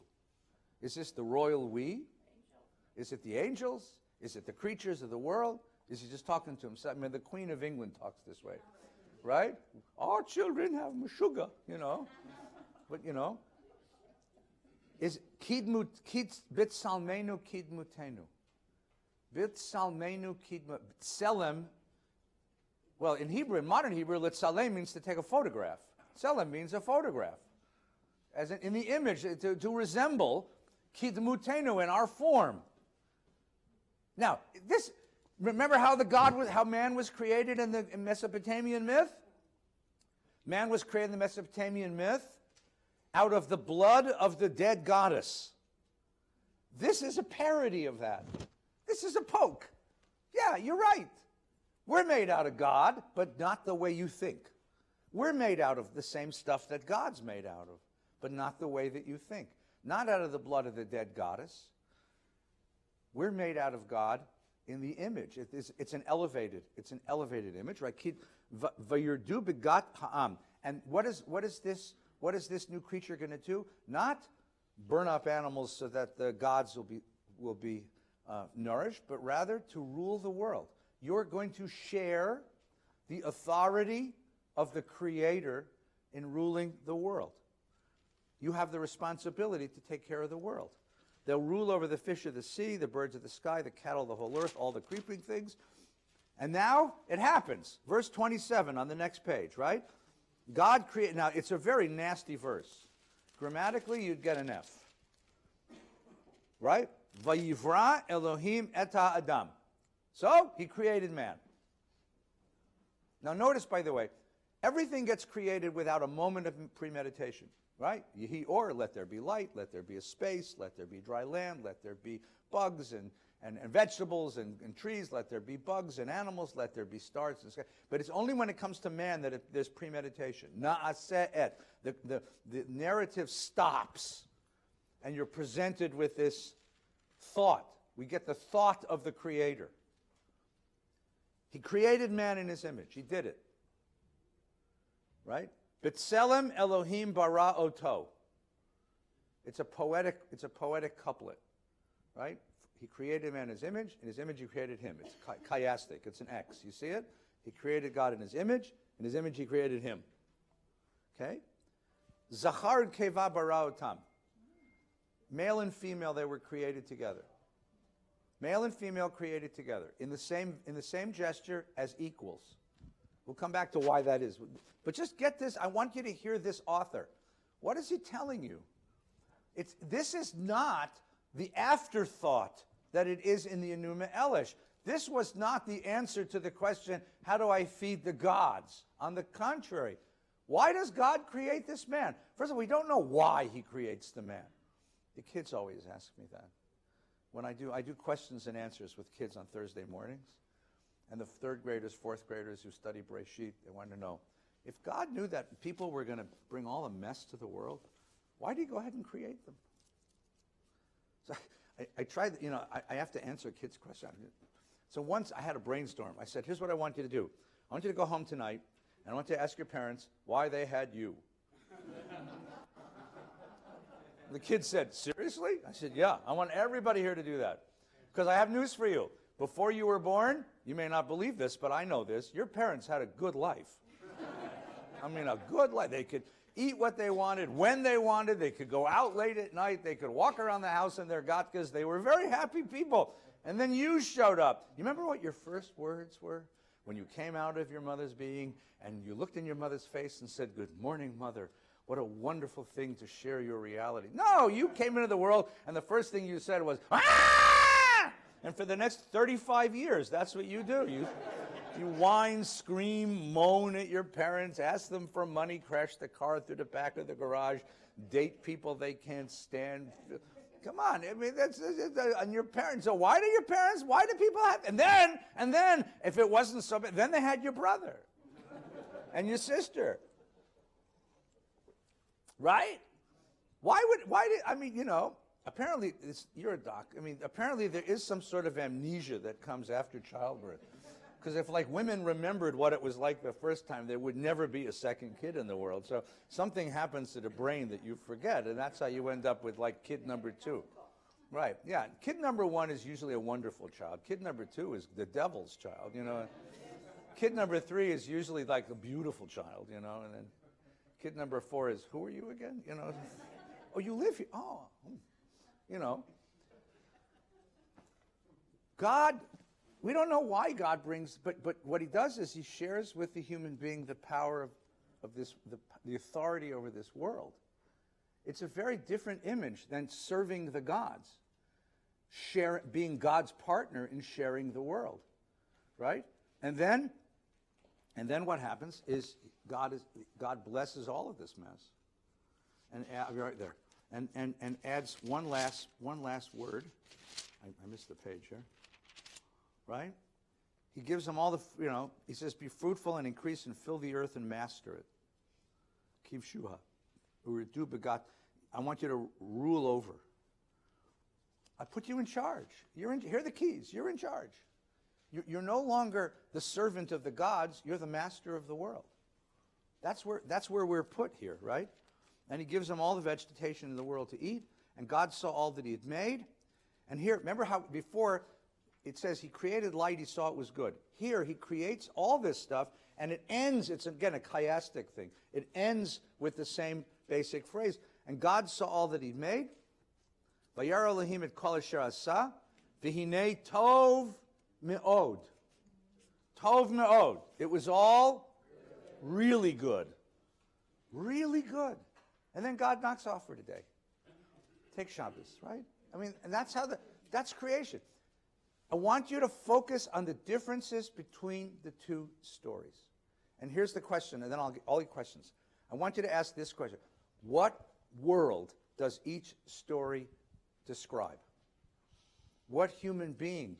Is this the royal we? Is it the angels? Is it the creatures of the world? Is he just talking to himself? I mean, the Queen of England talks this way, right? Our children have sugar, you know. But, you know, is bit salmenu kidmutenu. Bit salmenu kidmutenu. Tselem, well, in Hebrew, in modern Hebrew, letsalem means to take a photograph. Tselem means a photograph. As in the image, to resemble kidmutenu in our form. Now, this, remember how how man was created in the Mesopotamian myth? Man was created in the Mesopotamian myth out of the blood of the dead goddess. This is a parody of that. This is a poke. Yeah, you're right. We're made out of God, but not the way you think. We're made out of the same stuff that God's made out of, but not the way that you think. Not out of the blood of the dead goddess. We're made out of God in the image. It's an elevated image, right? Vayirdu begat ha'am. And what is this new creature going to do? Not burn up animals so that the gods will be nourished, but rather to rule the world. You're going to share the authority of the Creator in ruling the world. You have the responsibility to take care of the world. They'll rule over the fish of the sea, the birds of the sky, the cattle of the whole earth, all the creeping things. And now it happens. Verse 27 on the next page, right? God created, now it's a very nasty verse. Grammatically, you'd get an F. Right? Vayivra Elohim et ha'adam. So, he created man. Now notice, by the way, everything gets created without a moment of premeditation. Right? Yehi or, let there be light, let there be a space, let there be dry land, let there be bugs and vegetables and trees, let there be bugs and animals, let there be stars and sky. But it's only when it comes to man that there's premeditation. Na'aseh et. The narrative stops, and you're presented with this thought. We get the thought of the Creator. He created man in his image. He did it. Right? B'tselem Elohim bara oto. It's a poetic couplet, right? He created man in his image. In his image he created him. It's chiastic. It's an X. You see it? He created God in his image. In his image he created him. Okay? Zachar keva bara otam. Male and female, they were created together. Male and female created together in the same gesture as equals. We'll come back to why that is. But just get this. I want you to hear this author. What is he telling you? This is not the afterthought that it is in the Enuma Elish. This was not the answer to the question, how do I feed the gods? On the contrary, why does God create this man? First of all, we don't know why he creates the man. The kids always ask me that. When I do questions and answers with kids on Thursday mornings. And the third graders, fourth graders who study Beresheet, they want to know, if God knew that people were going to bring all the mess to the world, why did he go ahead and create them? So I tried, I have to answer a kid's question. So once I had a brainstorm. I said, here's what I want you to do. I want you to go home tonight, and I want you to ask your parents why they had you. The kid said, seriously? I said, yeah, I want everybody here to do that. Because I have news for you. Before you were born, you may not believe this, but I know this, your parents had a good life. I mean, a good life. They could eat what they wanted, when they wanted. They could go out late at night. They could walk around the house in their gatkas. They were very happy people. And then you showed up. You remember what your first words were? When you came out of your mother's being and you looked in your mother's face and said, good morning, mother. What a wonderful thing to share your reality. No, you came into the world and the first thing you said was, ah! And for the next 35 years, that's what you do. You whine, scream, moan at your parents, ask them for money, crash the car through the back of the garage, date people they can't stand. Come on, I mean, that's and your parents. So why do people have, and then, if it wasn't so bad, then they had your brother and your sister. Right? Apparently, you're a doc. I mean, apparently there is some sort of amnesia that comes after childbirth. Because if, women remembered what it was like the first time, there would never be a second kid in the world. So something happens to the brain that you forget, and that's how you end up with, kid number 2. Right, yeah. Kid number 1 is usually a wonderful child. Kid number 2 is the devil's child, Kid number 3 is usually, a beautiful child, and then kid number 4 is, who are you again? Oh, you live here. Oh, God, we don't know why God brings, but what he does is he shares with the human being the power of this, the authority over this world. It's a very different image than serving the gods, being God's partner in sharing the world, right? And then what happens is God blesses all of this mess, and right there, and adds one last word. I missed the page here. Right? He gives them all he says, be fruitful and increase and fill the earth and master it. Kiv shuha. Uridu begat. I want you to rule over. I put you in charge. Here are the keys. You're in charge. You're no longer the servant of the gods. You're the master of the world. That's where we're put here, right? And he gives them all the vegetation in the world to eat. And God saw all that he had made. And here, remember how before it says he created light, he saw it was good. Here, he creates all this stuff, and it ends, it's again a chiastic thing. It ends with the same basic phrase. And God saw all that he'd made. Vayar Elohim et kol asher asa, v'hinei tov me'od. Tov me'od. It was all really good. Really good. And then God knocks off for today. Take Shabbos, right? I mean, and that's creation. I want you to focus on the differences between the two stories. And here's the question, and then I'll get all your questions. I want you to ask this question. What world does each story describe? What human being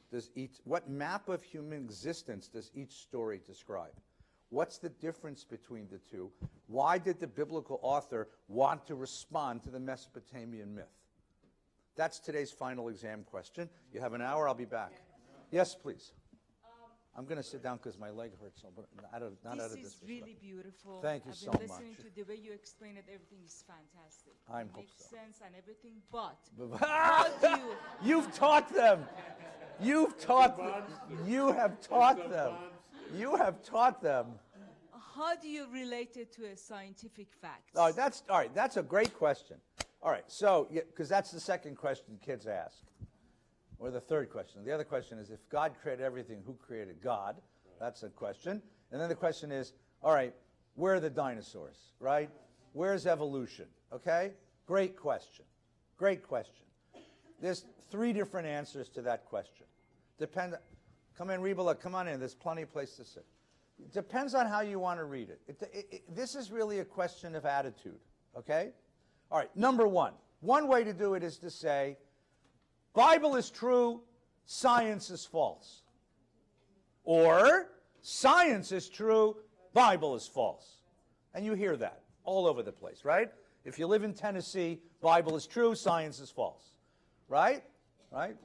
what map of human existence does each story describe? What's the difference between the two? Why did the biblical author want to respond to the Mesopotamian myth? That's today's final exam question. You have an hour, I'll be back. Yes, please. I'm going to sit down because my leg hurts, but not out of this. This is really beautiful. Thank you so I've been listening much. to the way you explain it. Everything is fantastic. I It hope makes so. sense and everything, but how do you... You've taught them. You have taught them. You have taught them. How do you relate it to a scientific fact? All right, that's a great question. All right, so, because that's the second question kids ask, or the third question. The other question is, if God created everything, who created God? That's a question. And then the question is, all right, where are the dinosaurs, right? Where's evolution, okay? Great question. Great question. There's 3 different answers to that question. Come in, Rebola, come on in. There's plenty of place to sit. It depends on how you want to read it. This is really a question of attitude, okay? All right, number 1. One way to do it is to say, Bible is true, science is false. Or, science is true, Bible is false. And you hear that all over the place, right? If you live in Tennessee, Bible is true, science is false, right? right?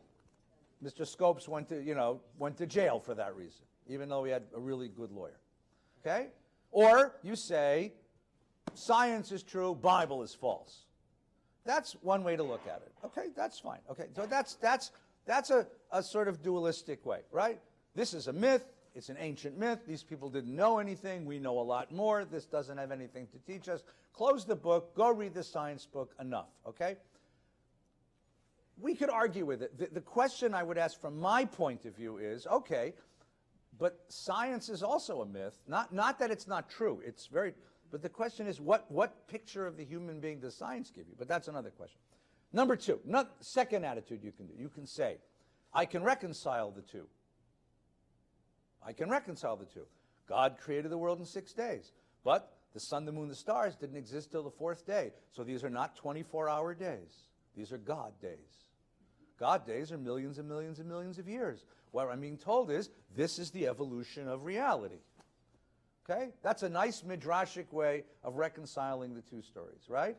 Mr. Scopes went to jail for that reason, even though he had a really good lawyer. Okay? Or you say, science is true, Bible is false. That's one way to look at it. Okay, that's fine. Okay, so that's a sort of dualistic way, right? This is a myth. It's an ancient myth. These people didn't know anything. We know a lot more. This doesn't have anything to teach us. Close the book. Go read the science book. Enough, okay? We could argue with it. The question I would ask from my point of view is, okay, but science is also a myth. Not that it's not true. It's very, but the question is, what picture of the human being does science give you? But that's another question. Number two, second attitude you can do. You can say, I can reconcile the two. I can reconcile the two. God created the world in 6 days, but the sun, the moon, the stars didn't exist till the fourth day. So these are not 24-hour days. These are God days. God days are millions and millions and millions of years. What I'm being told is this is the evolution of reality. Okay? That's a nice midrashic way of reconciling the two stories, right?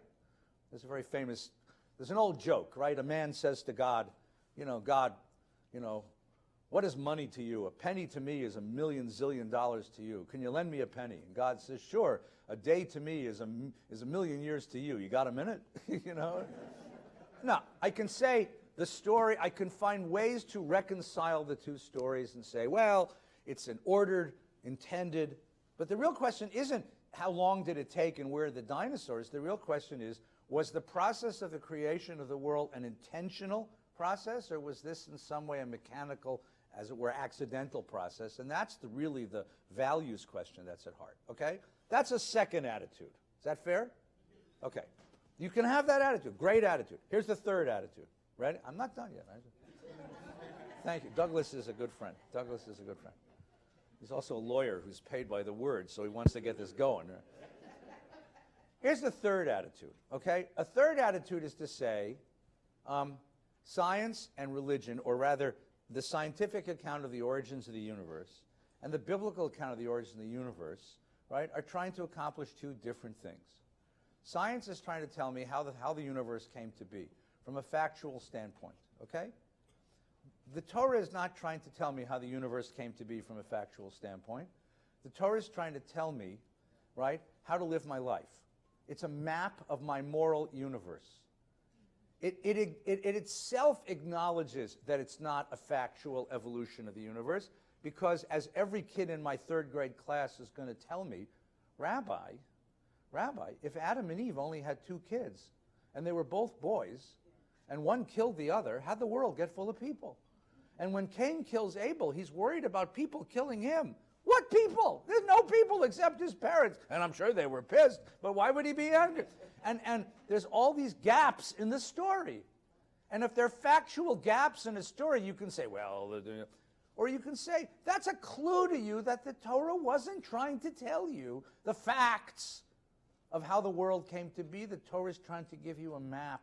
There's a very famous, there's an old joke, right? A man says to God, God, what is money to you? A penny to me is $1,000,000 zillion to you. Can you lend me a penny? And God says, sure. A day to me is a million years to you. You got a minute? No, I can say the story, I can find ways to reconcile the two stories and say, well, it's an ordered, intended, but the real question isn't how long did it take and where are the dinosaurs? The real question is, was the process of the creation of the world an intentional process, or was this in some way a mechanical, as it were, accidental process? And that's really the values question that's at heart, okay? That's a second attitude. Is that fair? Okay. You can have that attitude. Great attitude. Here's the third attitude. Ready? I'm not done yet. Thank you. Douglas is a good friend. Douglas is a good friend. He's also a lawyer who's paid by the word, so he wants to get this going. Right? Here's the third attitude, okay? A third attitude is to say, science and religion, or rather the scientific account of the origins of the universe and the biblical account of the origins of the universe, right, are trying to accomplish two different things. Science is trying to tell me how the universe came to be from a factual standpoint, okay? The Torah is not trying to tell me how the universe came to be from a factual standpoint. The Torah is trying to tell me, right, how to live my life. It's a map of my moral universe. It itself acknowledges that it's not a factual evolution of the universe, because as every kid in my third grade class is going to tell me, Rabbi, if Adam and Eve only had two kids, and they were both boys, and one killed the other, how'd the world get full of people? And when Cain kills Abel, he's worried about people killing him. What people? There's no people except his parents. And I'm sure they were pissed, but why would he be angry? And there's all these gaps in the story. And if there are factual gaps in a story, you can say, well, or you can say, that's a clue to you that the Torah wasn't trying to tell you the facts of how the world came to be. The Torah is trying to give you a map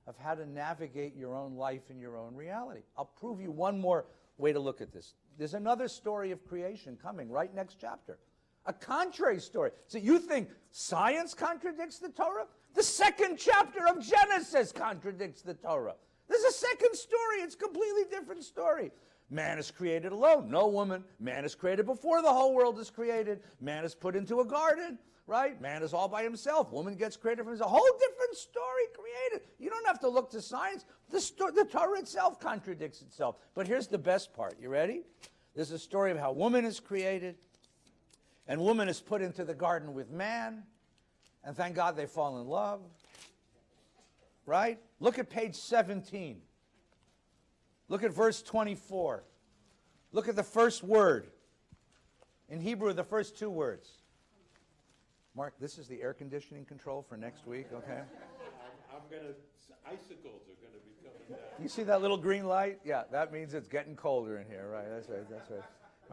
of how to navigate your own life and your own reality. I'll prove you one more way to look at this. There's another story of creation coming right next chapter. A contrary story. So you think science contradicts the Torah? The second chapter of Genesis contradicts the Torah. There's a second story. It's a completely different story. Man is created alone, no woman. Man is created before the whole world is created. Man is put into a garden, right? Man is all by himself. Woman gets created from himself. A whole different story created. You don't have to look to science. The Torah itself contradicts itself. But here's the best part. You ready? There's a story of how woman is created, and woman is put into the garden with man, and thank God they fall in love, right? Look at page 17. Look at verse 24. Look at the first word. In Hebrew, the first two words. Mark, this is the air conditioning control for next week, okay? Icicles are going to be coming down. You see that little green light? Yeah, that means it's getting colder in here, right? That's right.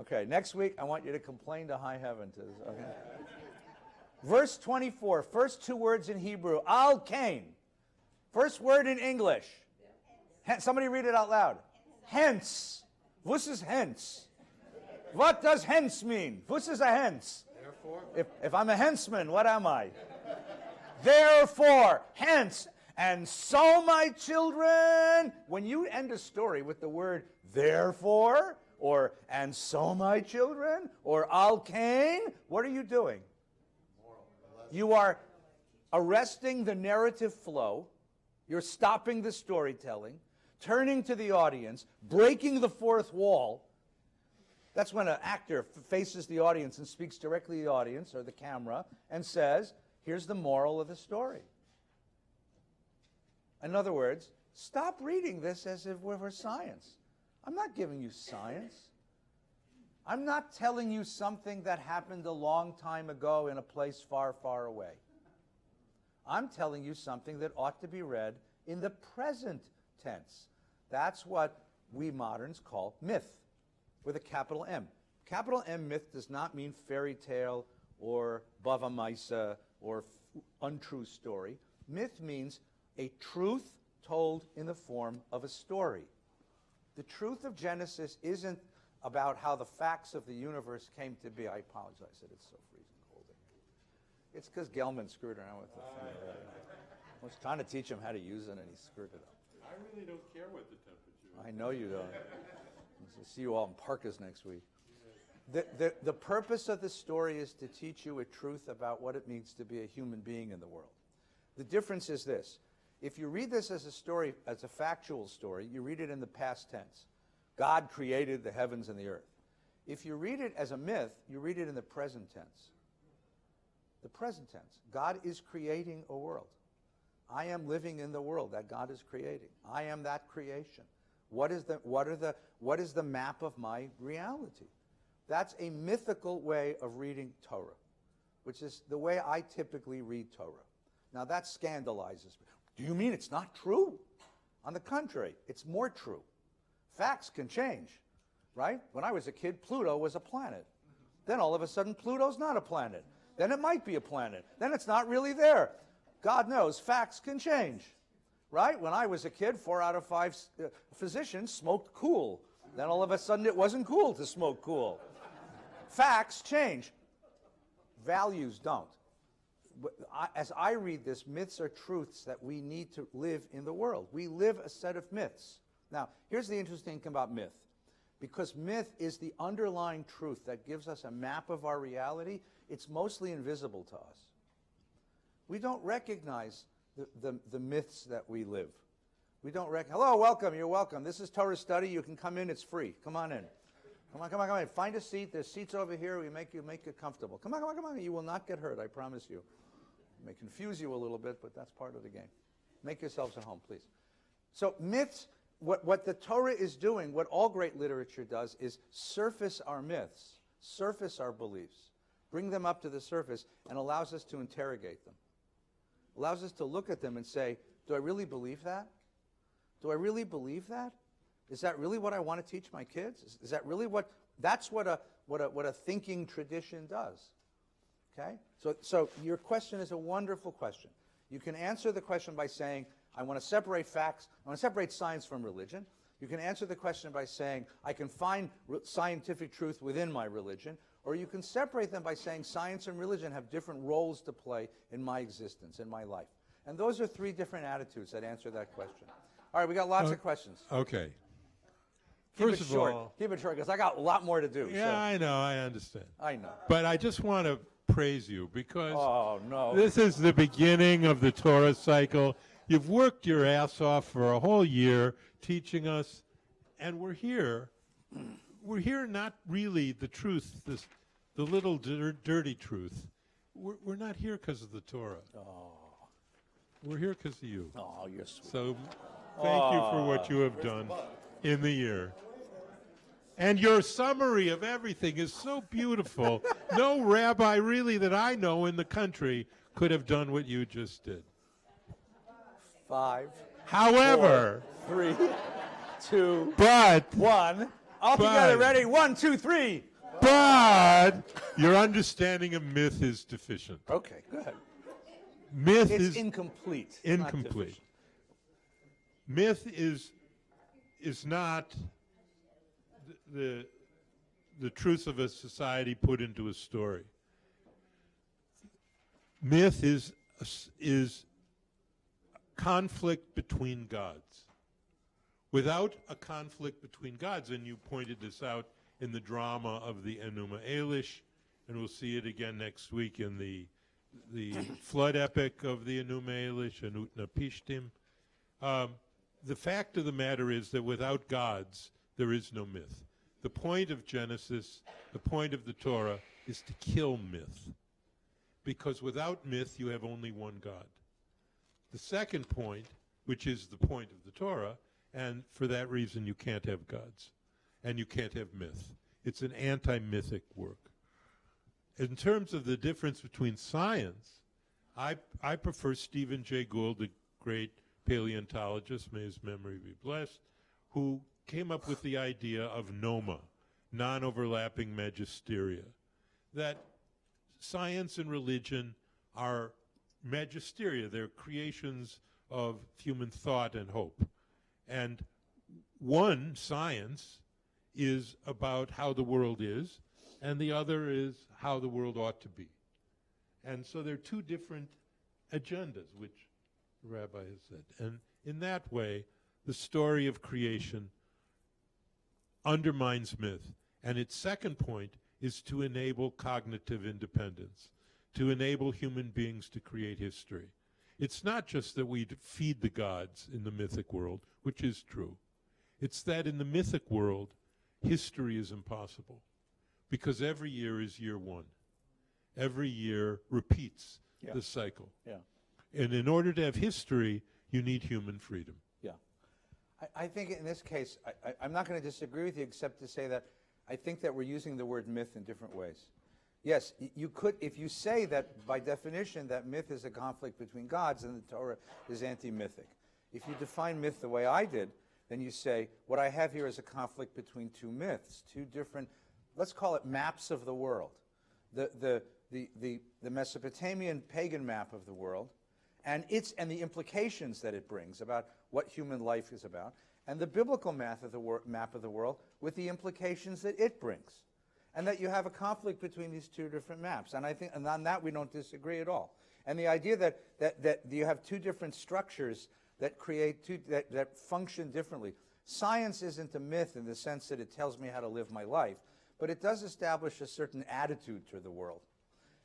Okay, next week, I want you to complain to high heaven. Okay? Verse 24, first two words in Hebrew, Al Kain. First word in English. Somebody read it out loud. Hence. Was is hence? What does hence mean? Was is a hence? Therefore, If I'm a henchman, what am I? Therefore, hence. and so my children. When you end a story with the word therefore, or and so my children, or al kain, what are you doing? You are arresting the narrative flow. You're stopping the storytelling, turning to the audience, breaking the fourth wall. That's when an actor faces the audience and speaks directly to the audience or the camera and says, here's the moral of the story. In other words, stop reading this as if we were science. I'm not giving you science. I'm not telling you something that happened a long time ago in a place far, far away. I'm telling you something that ought to be read in the present tense. That's what we moderns call myth, with a capital M. Capital M myth does not mean fairy tale or Bava Maisa or untrue story. Myth means a truth told in the form of a story. The truth of Genesis isn't about how the facts of the universe came to be. I apologize that it's so freezing cold in here. It's because Gelman screwed around with the thing. I was trying to teach him how to use it, and he screwed it up. I really don't care what the temperature is. I know you don't. I'll see you all in parkas next week. The purpose of the story is to teach you a truth about what it means to be a human being in the world. The difference is this. If you read this as a story, as a factual story, you read it in the past tense. God created the heavens and the earth. If you read it as a myth, you read it in the present tense. The present tense. God is creating a world. I am living in the world that God is creating. I am that creation. What is the map of my reality? That's a mythical way of reading Torah, which is the way I typically read Torah. Now that scandalizes me. Do you mean it's not true? On the contrary, it's more true. Facts can change, right? When I was a kid, Pluto was a planet. Then all of a sudden, Pluto's not a planet. Then it might be a planet. Then it's not really there. God knows, facts can change, right? When I was a kid, 4 out of 5 physicians smoked cool. Then all of a sudden, it wasn't cool to smoke cool. Facts change. Values don't. As I read this, myths are truths that we need to live in the world. We live a set of myths. Now, here's the interesting thing about myth. Because myth is the underlying truth that gives us a map of our reality, it's mostly invisible to us. We don't recognize the myths that we live. We don't hello, welcome, you're welcome. This is Torah study. You can come in, it's free. Come on in. Come on. Find a seat. There's seats over here. We make it comfortable. Come on. You will not get hurt, I promise you. It may confuse you a little bit, but that's part of the game. Make yourselves at home, please. So myths, what the Torah is doing, what all great literature does, is surface our myths, surface our beliefs, bring them up to the surface, and allows us to interrogate them. Allows us to look at them and say, do I really believe that? Do I really believe that? Is that really what I want to teach my kids? Is that really that's what a thinking tradition does? Okay? So your question is a wonderful question. You can answer the question by saying, I want to separate facts, I want to separate science from religion. You can answer the question by saying, I can find scientific truth within my religion. Or you can separate them by saying science and religion have different roles to play in my existence, in my life. And those are 3 different attitudes that answer that question. All right, we got lots of questions. Okay. Keep First it of short. all, Keep it short, because I got a lot more to do. yeah, so. I know, I understand. I know. But I just want to praise you because Oh, no. this is the beginning of the Torah cycle. You've worked your ass off for a whole year teaching us, and we're here. We're here not really the truth, the little dirty truth. We're not here because of the Torah. Oh. We're here because of you. Oh, you're sweet. So thank you for what you have done in the year. And your summary of everything is so beautiful. No rabbi really that I know in the country could have done what you just did. 5, However, 4, 3, 2, but 1. All together, But- ready? 1, 2, 3. your understanding of myth is deficient. Okay, go ahead. Myth It's is incomplete. not incomplete. deficient. Myth is not the truth of a society put into a story. Myth is conflict between gods. Without a conflict between gods, and you pointed this out in the drama of the Enuma Elish, and we'll see it again next week in the flood epic of the Enuma Elish and Utnapishtim. The fact of the matter is that without gods, there is no myth. The point of Genesis, the point of the Torah, is to kill myth. Because without myth, you have only one God. The second point, which is the point of the Torah, and for that reason you can't have gods, and you can't have myth. It's an anti-mythic work. In terms of the difference between science, I prefer Stephen Jay Gould, the great paleontologist, may his memory be blessed, who came up with the idea of noma, non-overlapping magisteria, that science and religion are magisteria. They're creations of human thought and hope. And one, science, is about how the world is, and the other is how the world ought to be. And so they're two different agendas, which the Rabbi has said. And in that way, the story of creation undermines myth. And its second point is to enable cognitive independence, to enable human beings to create history. It's not just that we feed the gods in the mythic world, which is true. It's that in the mythic world, history is impossible, because every year is year one. Every year repeats the cycle. Yeah. And in order to have history, you need human freedom. Yeah. I think in this case, I'm not going to disagree with you except to say that I think that we're using the word myth in different ways. Yes, you could, if you say that by definition that myth is a conflict between gods, then the Torah is anti-mythic. If you define myth the way I did, then you say, what I have here is a conflict between two myths, two different, let's call it maps of the world. The Mesopotamian pagan map of the world, and the implications that it brings about what human life is about, and the biblical map of the world with the implications that it brings. And that you have a conflict between these two different maps. And I think, and on that we don't disagree at all. And the idea that you have two different structures that that function differently. Science isn't a myth in the sense that it tells me how to live my life, but it does establish a certain attitude to the world.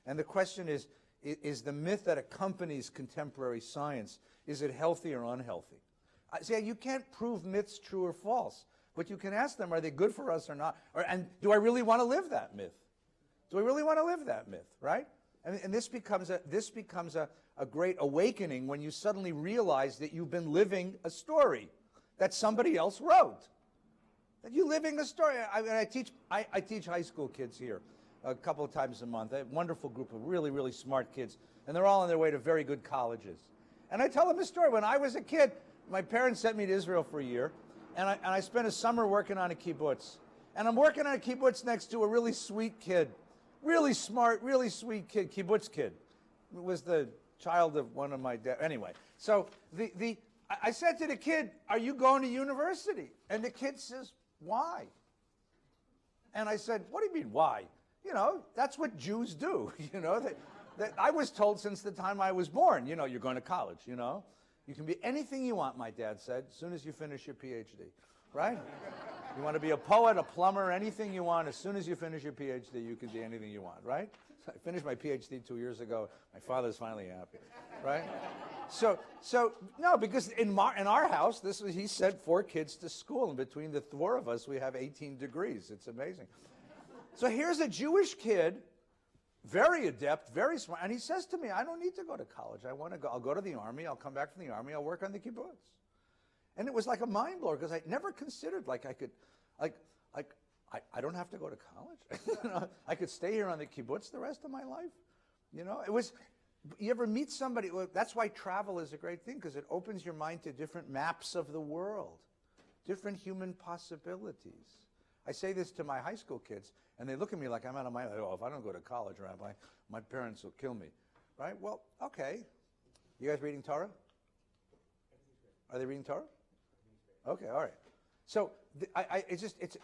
And the question is the myth that accompanies contemporary science, is it healthy or unhealthy? See, you can't prove myths true or false. But you can ask them, are they good for us or not? And do I really want to live that myth? Do I really want to live that myth, right? And this becomes a great awakening when you suddenly realize that you've been living a story that somebody else wrote. That you're living a story. I teach high school kids here a couple of times a month. I have a wonderful group of really, really smart kids, and they're all on their way to very good colleges. And I tell them a story. When I was a kid, my parents sent me to Israel for a year. And I spent a summer working on a kibbutz. And I'm working on a kibbutz next to a really sweet kid. Really smart, really sweet kid, kibbutz kid. It was the child of one of my dad. Anyway, so I said to the kid, are you going to university? And the kid says, why? And I said, what do you mean, why? You know, that's what Jews do. You know, that I was told since the time I was born, you know, you're going to college, you know. You can be anything you want, my dad said, as soon as you finish your PhD, right? You want to be a poet, a plumber, anything you want. As soon as you finish your PhD, you can be anything you want, right? So I finished my PhD 2 years ago. My father's finally happy, right? So no, because in our house, he sent 4 kids to school, and between the 4 of us, we have 18 degrees. It's amazing. So here's a Jewish kid, very adept, very smart. And he says to me, I don't need to go to college. I'll go to the army. I'll come back from the army. I'll work on the kibbutz. And it was like a mind blower because I never considered I don't have to go to college. You know, I could stay here on the kibbutz the rest of my life. You know, you ever meet somebody? Well, that's why travel is a great thing, because it opens your mind to different maps of the world, different human possibilities. I say this to my high school kids, and they look at me like I'm out of my mind. Oh, if I don't go to college, Rabbi, my parents will kill me. Right? Well, okay. You guys reading Torah? Are they reading Torah? Okay, all right. So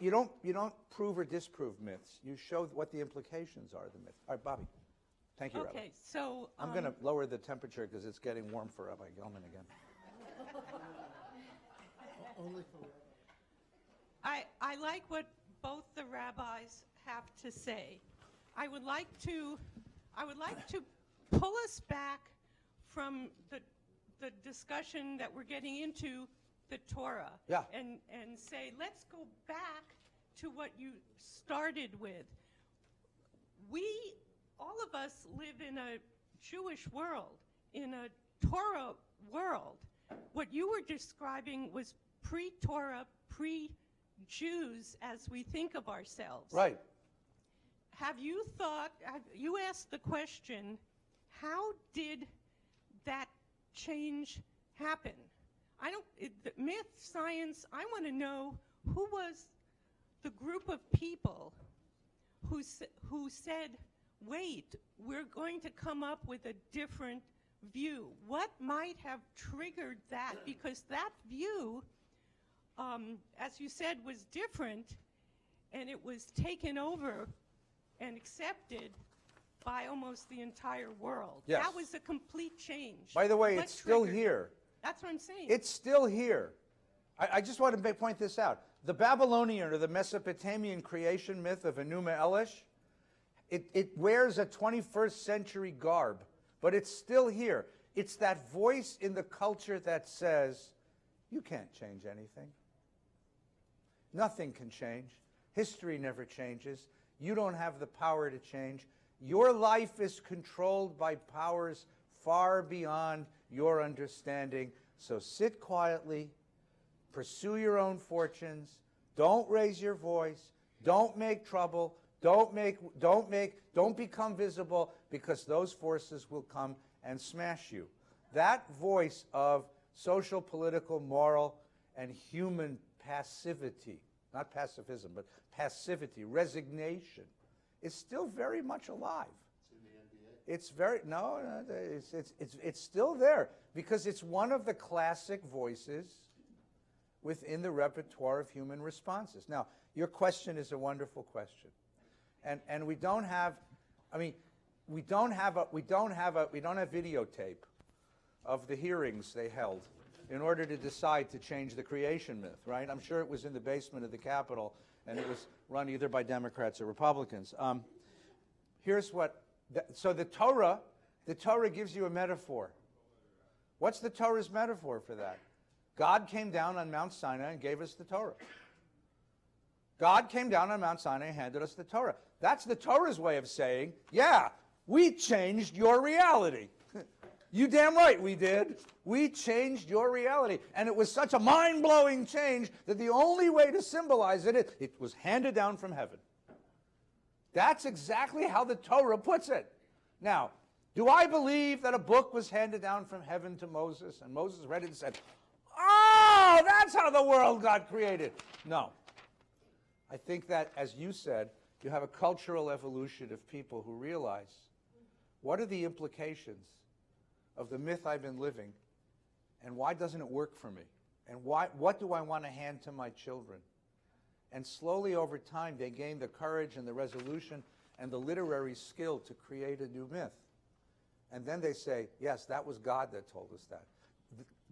you don't prove or disprove myths. You show what the implications are of the myth. All right, Bobby. Thank you, Rabbi. Okay, so I'm going to lower the temperature because it's getting warm for Rabbi Gelman again. Only for I like what both the rabbis have to say. I would like to pull us back from the discussion that we're getting into the Torah. Yeah. And say, let's go back to what you started with. All of us live in a Jewish world, in a Torah world. What you were describing was pre-Torah, pre-Jews as we think of ourselves. Right. Have you asked the question, how did that change happen? The myth, science, I want to know who was the group of people who said, wait, we're going to come up with a different view. What might have triggered that? Because that view, as you said, was different, and it was taken over and accepted by almost the entire world. Yes. That was a complete change. By the way, What it's still triggered? here. That's what I'm saying. It's still here. I just want to point this out. The Babylonian or the Mesopotamian creation myth of Enuma Elish, it wears a 21st century garb, but it's still here. It's that voice in the culture that says, you can't change anything. Nothing can change. History never changes. You don't have the power to change. Your life is controlled by powers far beyond your understanding. So sit quietly, pursue your own fortunes, don't raise your voice, don't make trouble, don't become visible, because those forces will come and smash you. That voice of social, political, moral, and human passivity, not pacifism, but passivity, resignation, is still very much alive. It's very, no, it's still there, because it's one of the classic voices within the repertoire of human responses. Now, your question is a wonderful question. And we don't have, we don't have videotape of the hearings they held in order to decide to change the creation myth, right? I'm sure it was in the basement of the Capitol, and it was run either by Democrats or Republicans. Here's what, so the Torah gives you a metaphor. What's the Torah's metaphor for that? God came down on Mount Sinai and gave us the Torah. God came down on Mount Sinai and handed us the Torah. That's the Torah's way of saying, yeah, we changed your reality. You damn right we did. We changed your reality. And it was such a mind-blowing change that the only way to symbolize it was handed down from heaven. That's exactly how the Torah puts it. Now, do I believe that a book was handed down from heaven to Moses, and Moses read it and said, oh, that's how the world got created? No. I think that, as you said, you have a cultural evolution of people who realize, what are the implications of the myth I've been living, and why doesn't it work for me? And what do I want to hand to my children? And slowly over time, they gain the courage and the resolution and the literary skill to create a new myth. And then they say, yes, that was God that told us that.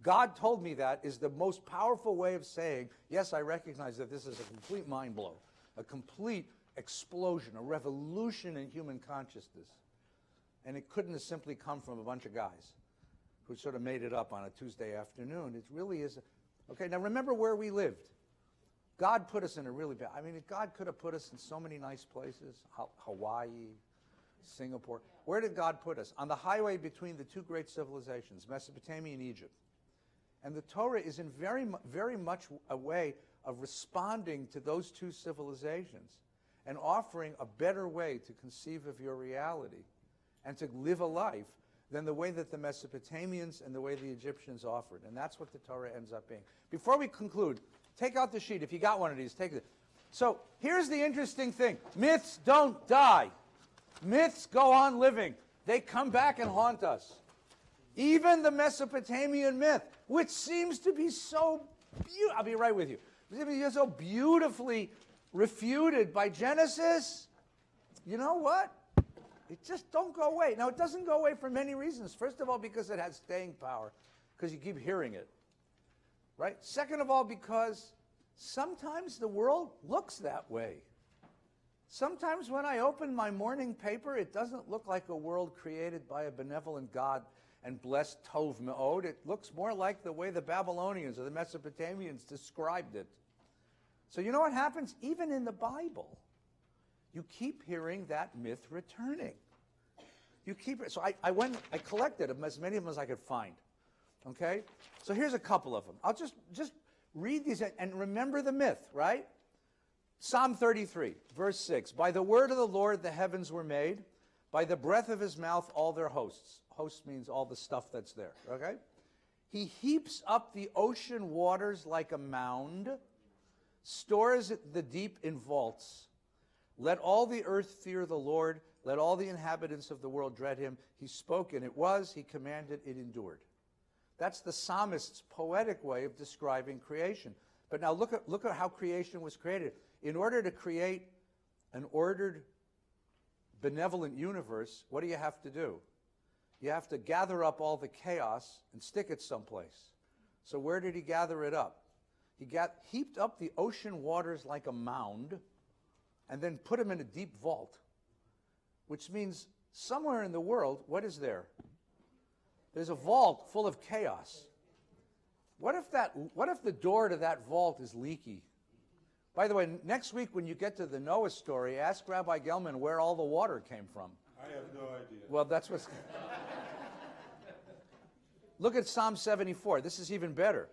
God told me that is the most powerful way of saying, yes, I recognize that this is a complete mind blow, a complete explosion, a revolution in human consciousness. And it couldn't have simply come from a bunch of guys who sort of made it up on a Tuesday afternoon. It really is. Okay, now remember where we lived. God put us in a really bad, God could have put us in so many nice places, Hawaii, Singapore. Where did God put us? On the highway between the two great civilizations, Mesopotamia and Egypt. And the Torah is in very much a way of responding to those two civilizations and offering a better way to conceive of your reality and to live a life than the way that the Mesopotamians and the way the Egyptians offered. And that's what the Torah ends up being. Before we conclude, take out the sheet. If you got one of these, take it. So here's the interesting thing. Myths don't die. Myths go on living. They come back and haunt us. Even the Mesopotamian myth, which seems to be so beautiful, I'll be right with you, so beautifully refuted by Genesis, you know what? It just don't go away. Now, it doesn't go away for many reasons. First of all, because it has staying power, because you keep hearing it. right? Second of all, because sometimes the world looks that way. Sometimes when I open my morning paper, it doesn't look like a world created by a benevolent God and blessed Tov Me'od. It looks more like the way the Babylonians or the Mesopotamians described it. So you know what happens? Even in the Bible, you keep hearing that myth returning. You keep it. So I collected them, as many of them as I could find. Okay? So here's a couple of them. I'll just read these and remember the myth, right? Psalm 33, verse 6. By the word of the Lord the heavens were made, by the breath of his mouth all their hosts. Host means all the stuff that's there, okay? He heaps up the ocean waters like a mound, stores the deep in vaults. Let all the earth fear the Lord. Let all the inhabitants of the world dread him. He spoke and it was. He commanded, it endured. That's the psalmist's poetic way of describing creation. But now look at how creation was created. In order to create an ordered, benevolent universe, what do you have to do? You have to gather up all the chaos and stick it someplace. So where did he gather it up? He heaped up the ocean waters like a mound and then put them in a deep vault, which means somewhere in the world, what is there? There's a vault full of chaos. What if the door to that vault is leaky? By the way, next week when you get to the Noah story, ask Rabbi Gelman where all the water came from. I have no idea. Well, that's what's... Look at Psalm 74. This is even better.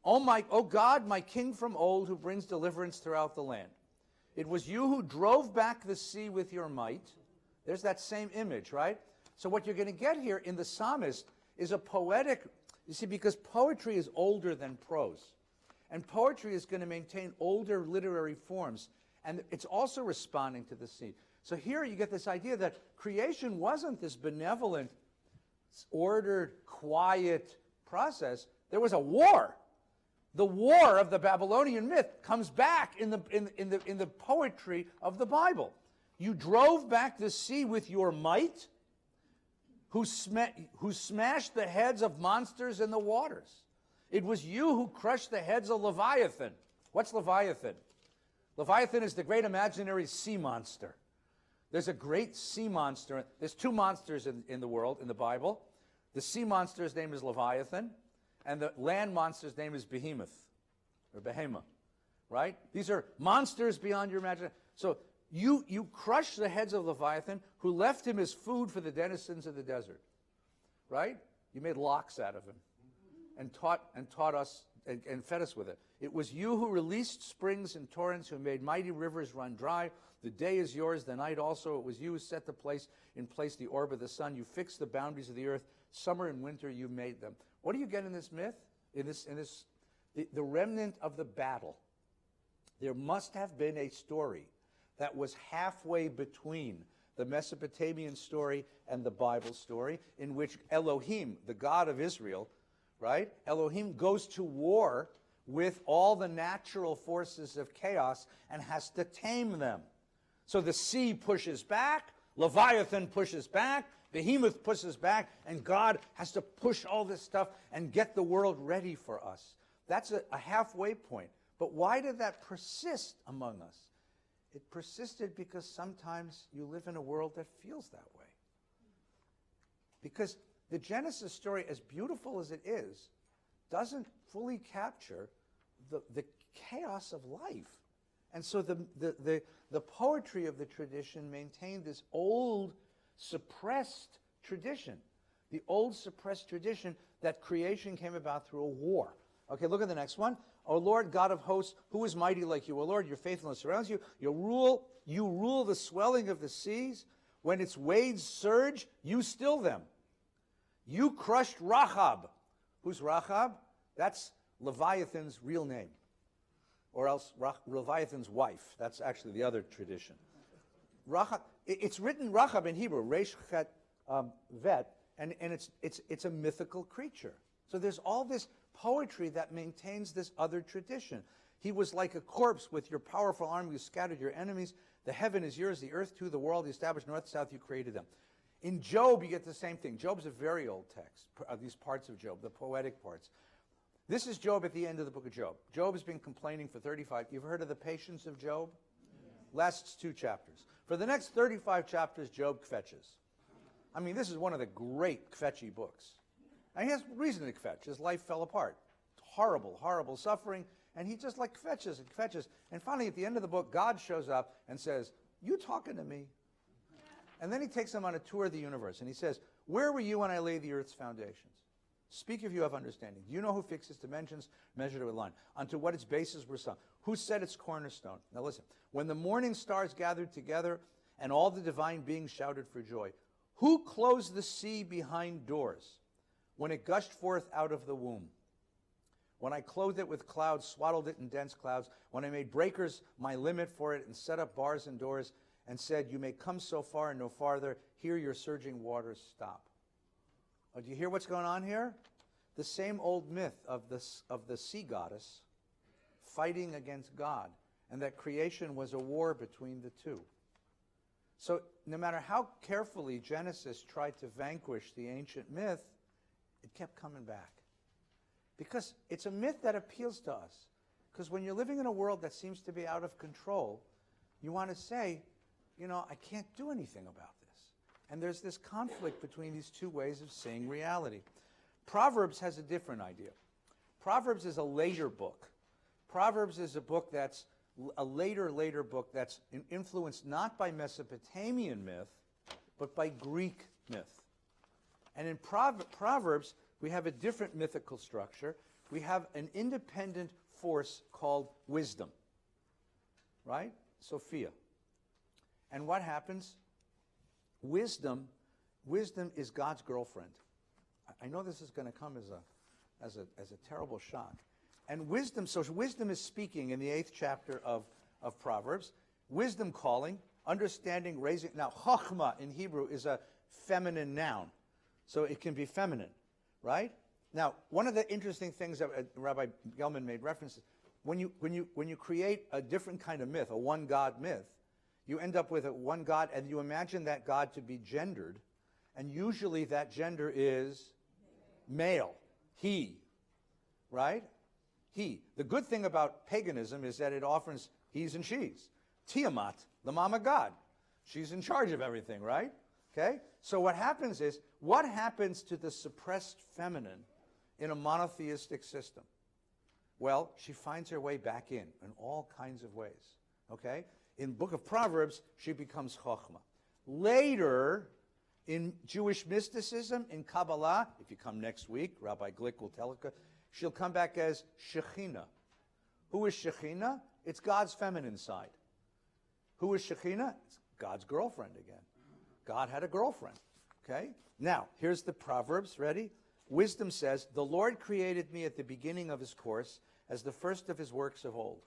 O God, my king from old, who brings deliverance throughout the land. It was you who drove back the sea with your might. There's that same image, right? So what you're going to get here in the psalmist is a poetic... You see, because poetry is older than prose. And poetry is going to maintain older literary forms. And it's also responding to the sea. So here you get this idea that creation wasn't this benevolent, ordered, quiet process. There was a war. The war of the Babylonian myth comes back in the poetry of the Bible. You drove back the sea with your might, who smashed the heads of monsters in the waters. It was you who crushed the heads of Leviathan. What's Leviathan? Leviathan is the great imaginary sea monster. There's a great sea monster. There's two monsters in the world, in the Bible. The sea monster's name is Leviathan, and the land monster's name is Behemoth, or Behemoth, right? These are monsters beyond your imagination. So you crushed the heads of Leviathan, who left him as food for the denizens of the desert, right? You made lox out of him and taught us and fed us with it. It was you who released springs and torrents, who made mighty rivers run dry. The day is yours, the night also. It was you who set in place the orb of the sun. You fixed the boundaries of the earth. Summer and winter you made them. What do you get in this myth? The remnant of the battle. There must have been a story that was halfway between the Mesopotamian story and the Bible story, in which Elohim, the God of Israel, right? Elohim goes to war with all the natural forces of chaos and has to tame them. So the sea pushes back, Leviathan pushes back, Behemoth pushes back, and God has to push all this stuff and get the world ready for us. That's a halfway point. But why did that persist among us? It persisted because sometimes you live in a world that feels that way. Because the Genesis story, as beautiful as it is, doesn't fully capture the chaos of life. And so the poetry of the tradition maintained this old, suppressed tradition. The old, suppressed tradition that creation came about through a war. Okay, look at the next one. O Lord, God of hosts, who is mighty like you? O Lord, your faithfulness surrounds you. You rule the swelling of the seas. When its waves surge, you still them. You crushed Rahab. Who's Rahab? That's Leviathan's real name. Or else Leviathan's wife. That's actually the other tradition. Rahab, it's written Rahab in Hebrew, Resh Chet Vet, and it's a mythical creature. So there's all this poetry that maintains this other tradition. He was like a corpse. With your powerful arm you scattered your enemies. The heaven is yours, the earth too, the world. You established north, south, you created them. In Job, you get the same thing. Job's a very old text, these parts of Job, the poetic parts. This is Job at the end of the book of Job. Job has been complaining for 35. You've heard of the patience of Job? Lasts 2 chapters. For the next 35 chapters, Job kvetches. I mean, this is one of the great kvetchy books. And he has reason to kvetch. His life fell apart. Horrible, horrible suffering. And he just like kvetches and kvetches. And finally, at the end of the book, God shows up and says, you talking to me? And then he takes him on a tour of the universe. And he says, where were you when I laid the earth's foundations? Speak if you have understanding. Do you know who fixed its dimensions, measured it with line? Unto what its bases were sunk? Who set its cornerstone? Now listen. When the morning stars gathered together and all the divine beings shouted for joy, who closed the sea behind doors when it gushed forth out of the womb? When I clothed it with clouds, swaddled it in dense clouds, when I made breakers my limit for it and set up bars and doors and said, you may come so far and no farther, here your surging waters stop. Oh, do you hear what's going on here? The same old myth of the sea goddess fighting against God, and that creation was a war between the two. So no matter how carefully Genesis tried to vanquish the ancient myth, it kept coming back. Because it's a myth that appeals to us. Because when you're living in a world that seems to be out of control, you want to say, you know, I can't do anything about this. And there's this conflict between these two ways of seeing reality. Proverbs has a different idea. Proverbs is a later book. Proverbs is a book that's a later book that's influenced not by Mesopotamian myth, but by Greek myth. And in Proverbs, we have a different mythical structure. We have an independent force called wisdom, right? Sophia. And what happens? Wisdom is God's girlfriend. I know this is going to come as a terrible shock. And wisdom is speaking in the 8th chapter of Proverbs. Wisdom calling, understanding, raising. Now, chokhmah in Hebrew is a feminine noun. So it can be feminine, right? Now, one of the interesting things that Rabbi Gelman made reference to, when you create a different kind of myth, a one-God myth, you end up with a one God, and you imagine that God to be gendered, and usually that gender is male, he, right? He. The good thing about paganism is that it offers he's and she's. Tiamat, the mama god. She's in charge of everything, right? Okay? So what happens to the suppressed feminine in a monotheistic system? Well, she finds her way back in all kinds of ways, okay? In book of Proverbs, she becomes Chokhmah. Later, in Jewish mysticism, in Kabbalah, if you come next week, Rabbi Glick will tell you, she'll come back as Shekhinah. Who is Shekhinah? It's God's feminine side. Who is Shekhinah? It's God's girlfriend again. God had a girlfriend, okay? Now, here's the Proverbs, ready? Wisdom says, the Lord created me at the beginning of his course as the first of his works of old.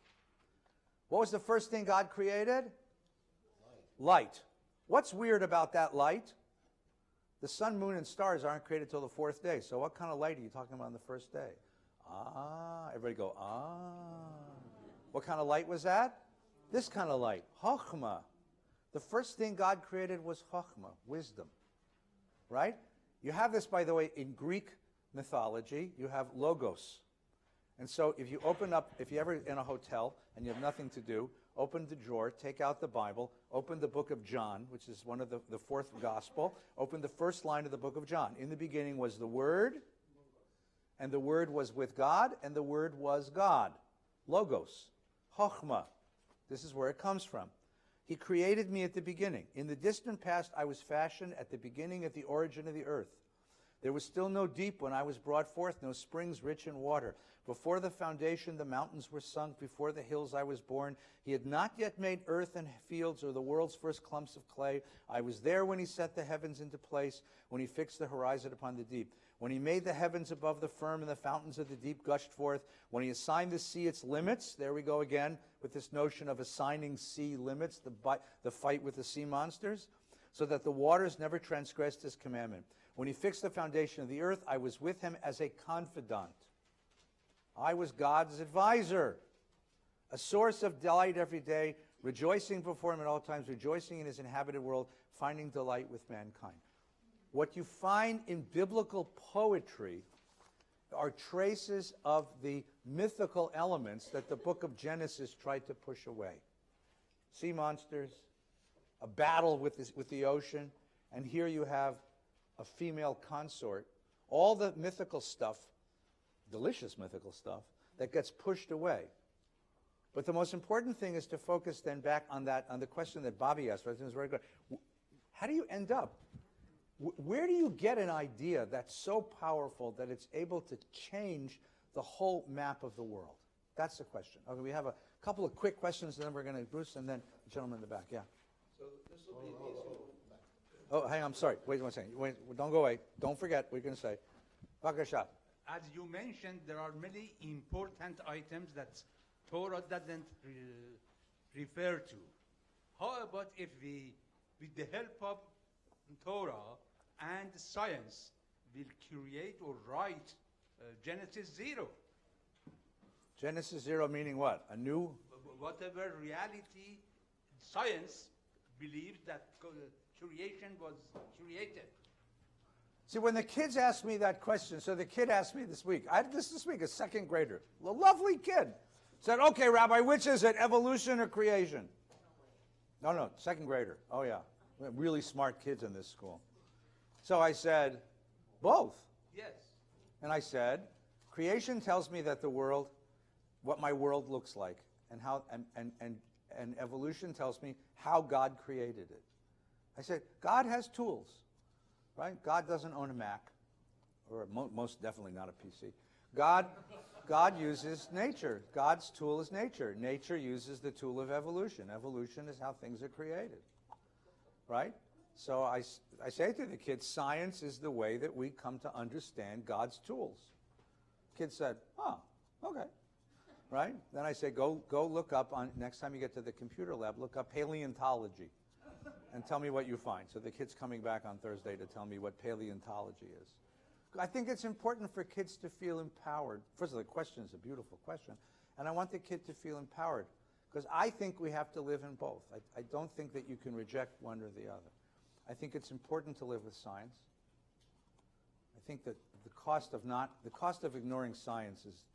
What was the first thing God created? Light. What's weird about that light? The sun, moon, and stars aren't created till the 4th day. So what kind of light are you talking about on the first day? Everybody go, What kind of light was that? This kind of light, Chokhmah. The first thing God created was Chokhmah, wisdom, right? You have this, by the way, in Greek mythology. You have logos. And so if you ever in a hotel and you have nothing to do, open the drawer, take out the Bible, open the book of John, which is one of the 4th gospel, open the first line of the book of John. In the beginning was the Word, and the Word was with God, and the Word was God. Logos, Chokhmah. This is where it comes from. He created me at the beginning. In the distant past, I was fashioned at the beginning, at the origin of the earth. There was still no deep when I was brought forth, no springs rich in water. Before the foundation, the mountains were sunk. Before the hills, I was born. He had not yet made earth and fields or the world's first clumps of clay. I was there when he set the heavens into place, when he fixed the horizon upon the deep. When he made the heavens above the firm and the fountains of the deep gushed forth. When he assigned the sea its limits. There we go again with this notion of assigning sea limits, the fight with the sea monsters, so that the waters never transgressed his commandment. When he fixed the foundation of the earth, I was with him as a confidant. I was God's advisor, a source of delight every day, rejoicing before him at all times, rejoicing in his inhabited world, finding delight with mankind. What you find in biblical poetry are traces of the mythical elements that the book of Genesis tried to push away. Sea monsters, a battle with the ocean, and here you have a female consort. All the mythical stuff, delicious mythical stuff, that gets pushed away. But the most important thing is to focus then back on the question that Bobby asked. I think it was very good. How do you end up? Where do you get an idea that's so powerful that it's able to change the whole map of the world? That's the question. Okay, we have a couple of quick questions, and then we're going to Bruce, and then the gentleman in the back. Yeah. So this will be easy. Oh, hang on. I'm sorry. Wait one second. Wait, don't go away. Don't forget what you're going to say. Bakasha. As you mentioned, there are many important items that Torah doesn't refer to. How about if we, with the help of Torah and science, will create or write Genesis 0? Genesis 0 meaning what? A new? Whatever reality science believes that creation was created. See, when the kids ask me that question, so the kid asked me this week, this week, a second grader, a lovely kid, said, okay, Rabbi, which is it, evolution or creation? No, second grader. Oh, yeah. We have really smart kids in this school. So I said, both. Yes. And I said, creation tells me that the world, what my world looks like, and how, and evolution tells me how God created it. I said, God has tools, right? God doesn't own a Mac, or most definitely not a PC. God uses nature. God's tool is nature. Nature uses the tool of evolution. Evolution is how things are created, right? So I say to the kids, science is the way that we come to understand God's tools. Kids said, oh, okay, right? Then I say, go look up, next time you get to the computer lab, look up paleontology and tell me what you find. So the kid's coming back on Thursday to tell me what paleontology is. I think it's important for kids to feel empowered. First of all, the question is a beautiful question, and I want the kid to feel empowered because I think we have to live in both. I don't think that you can reject one or the other. I think it's important to live with science. I think that the cost of ignoring science is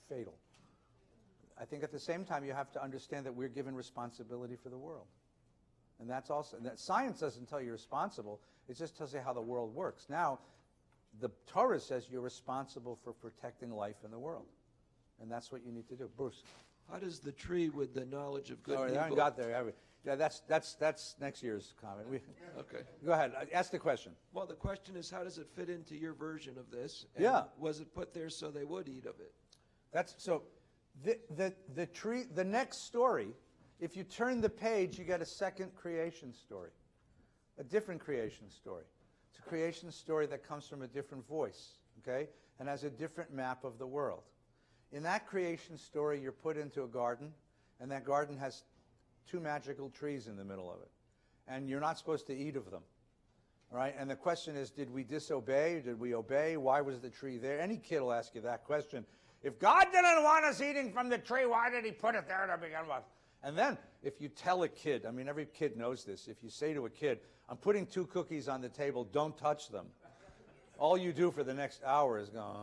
fatal. I think at the same time you have to understand that we're given responsibility for the world. And that's also, that science doesn't tell you you're responsible, it just tells you how the world works. Now, the Torah says you're responsible for protecting life in the world. And that's what you need to do. Bruce. How does the tree with the knowledge of good Oh, and I haven't evil? got there. have we? Yeah, that's next year's comment. Okay. Go ahead. Ask the question. Well, the question is, how does it fit into your version of this? And Yeah. was it put there so they would eat of it? That's so. The tree. The next story. If you turn the page, you get a second creation story, a different creation story. It's a creation story that comes from a different voice, okay, and has a different map of the world. In that creation story, you're put into a garden, and that garden has two magical trees in the middle of it, and you're not supposed to eat of them, all right? And the question is, did we disobey? Did we obey? Why was the tree there? Any kid will ask you that question. If God didn't want us eating from the tree, why did he put it there to begin with? And then, if you tell a kid, I mean, every kid knows this, if you say to a kid, I'm putting 2 cookies on the table, don't touch them, all you do for the next hour is go,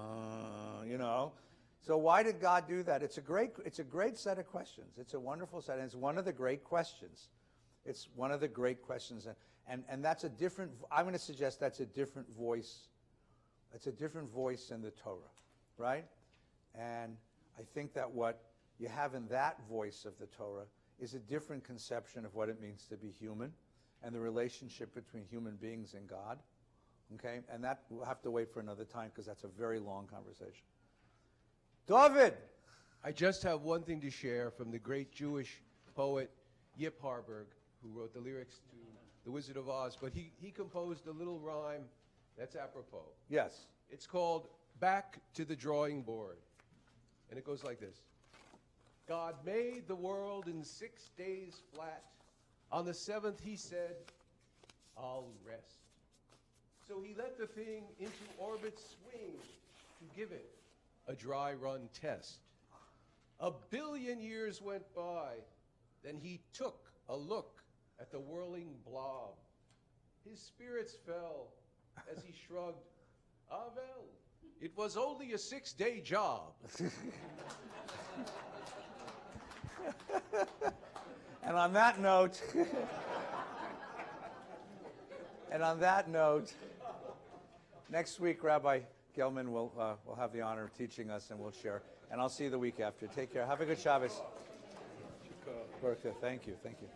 you know. So why did God do that? It's a great set of questions. It's a wonderful set, and it's one of the great questions. It's one of the great questions, and that's a different, I'm going to suggest that's a different voice. It's a different voice in the Torah, right? And I think that what you have in that voice of the Torah is a different conception of what it means to be human and the relationship between human beings and God, okay? And that we'll have to wait for another time because that's a very long conversation. David! I just have one thing to share from the great Jewish poet Yip Harburg, who wrote the lyrics to The Wizard of Oz, but he composed a little rhyme that's apropos. Yes. It's called Back to the Drawing Board, and it goes like this. God made the world in 6 days flat. On the 7th he said, I'll rest. So he let the thing into orbit swing to give it a dry run test. 1 billion years went by. Then he took a look at the whirling blob. His spirits fell as he shrugged, Ah well, It was only a 6-day job. And on that note, next week Rabbi Gelman will have the honor of teaching us, and we'll share. And I'll see you the week after. Take care. Have a good Shabbos. Thank you. Thank you.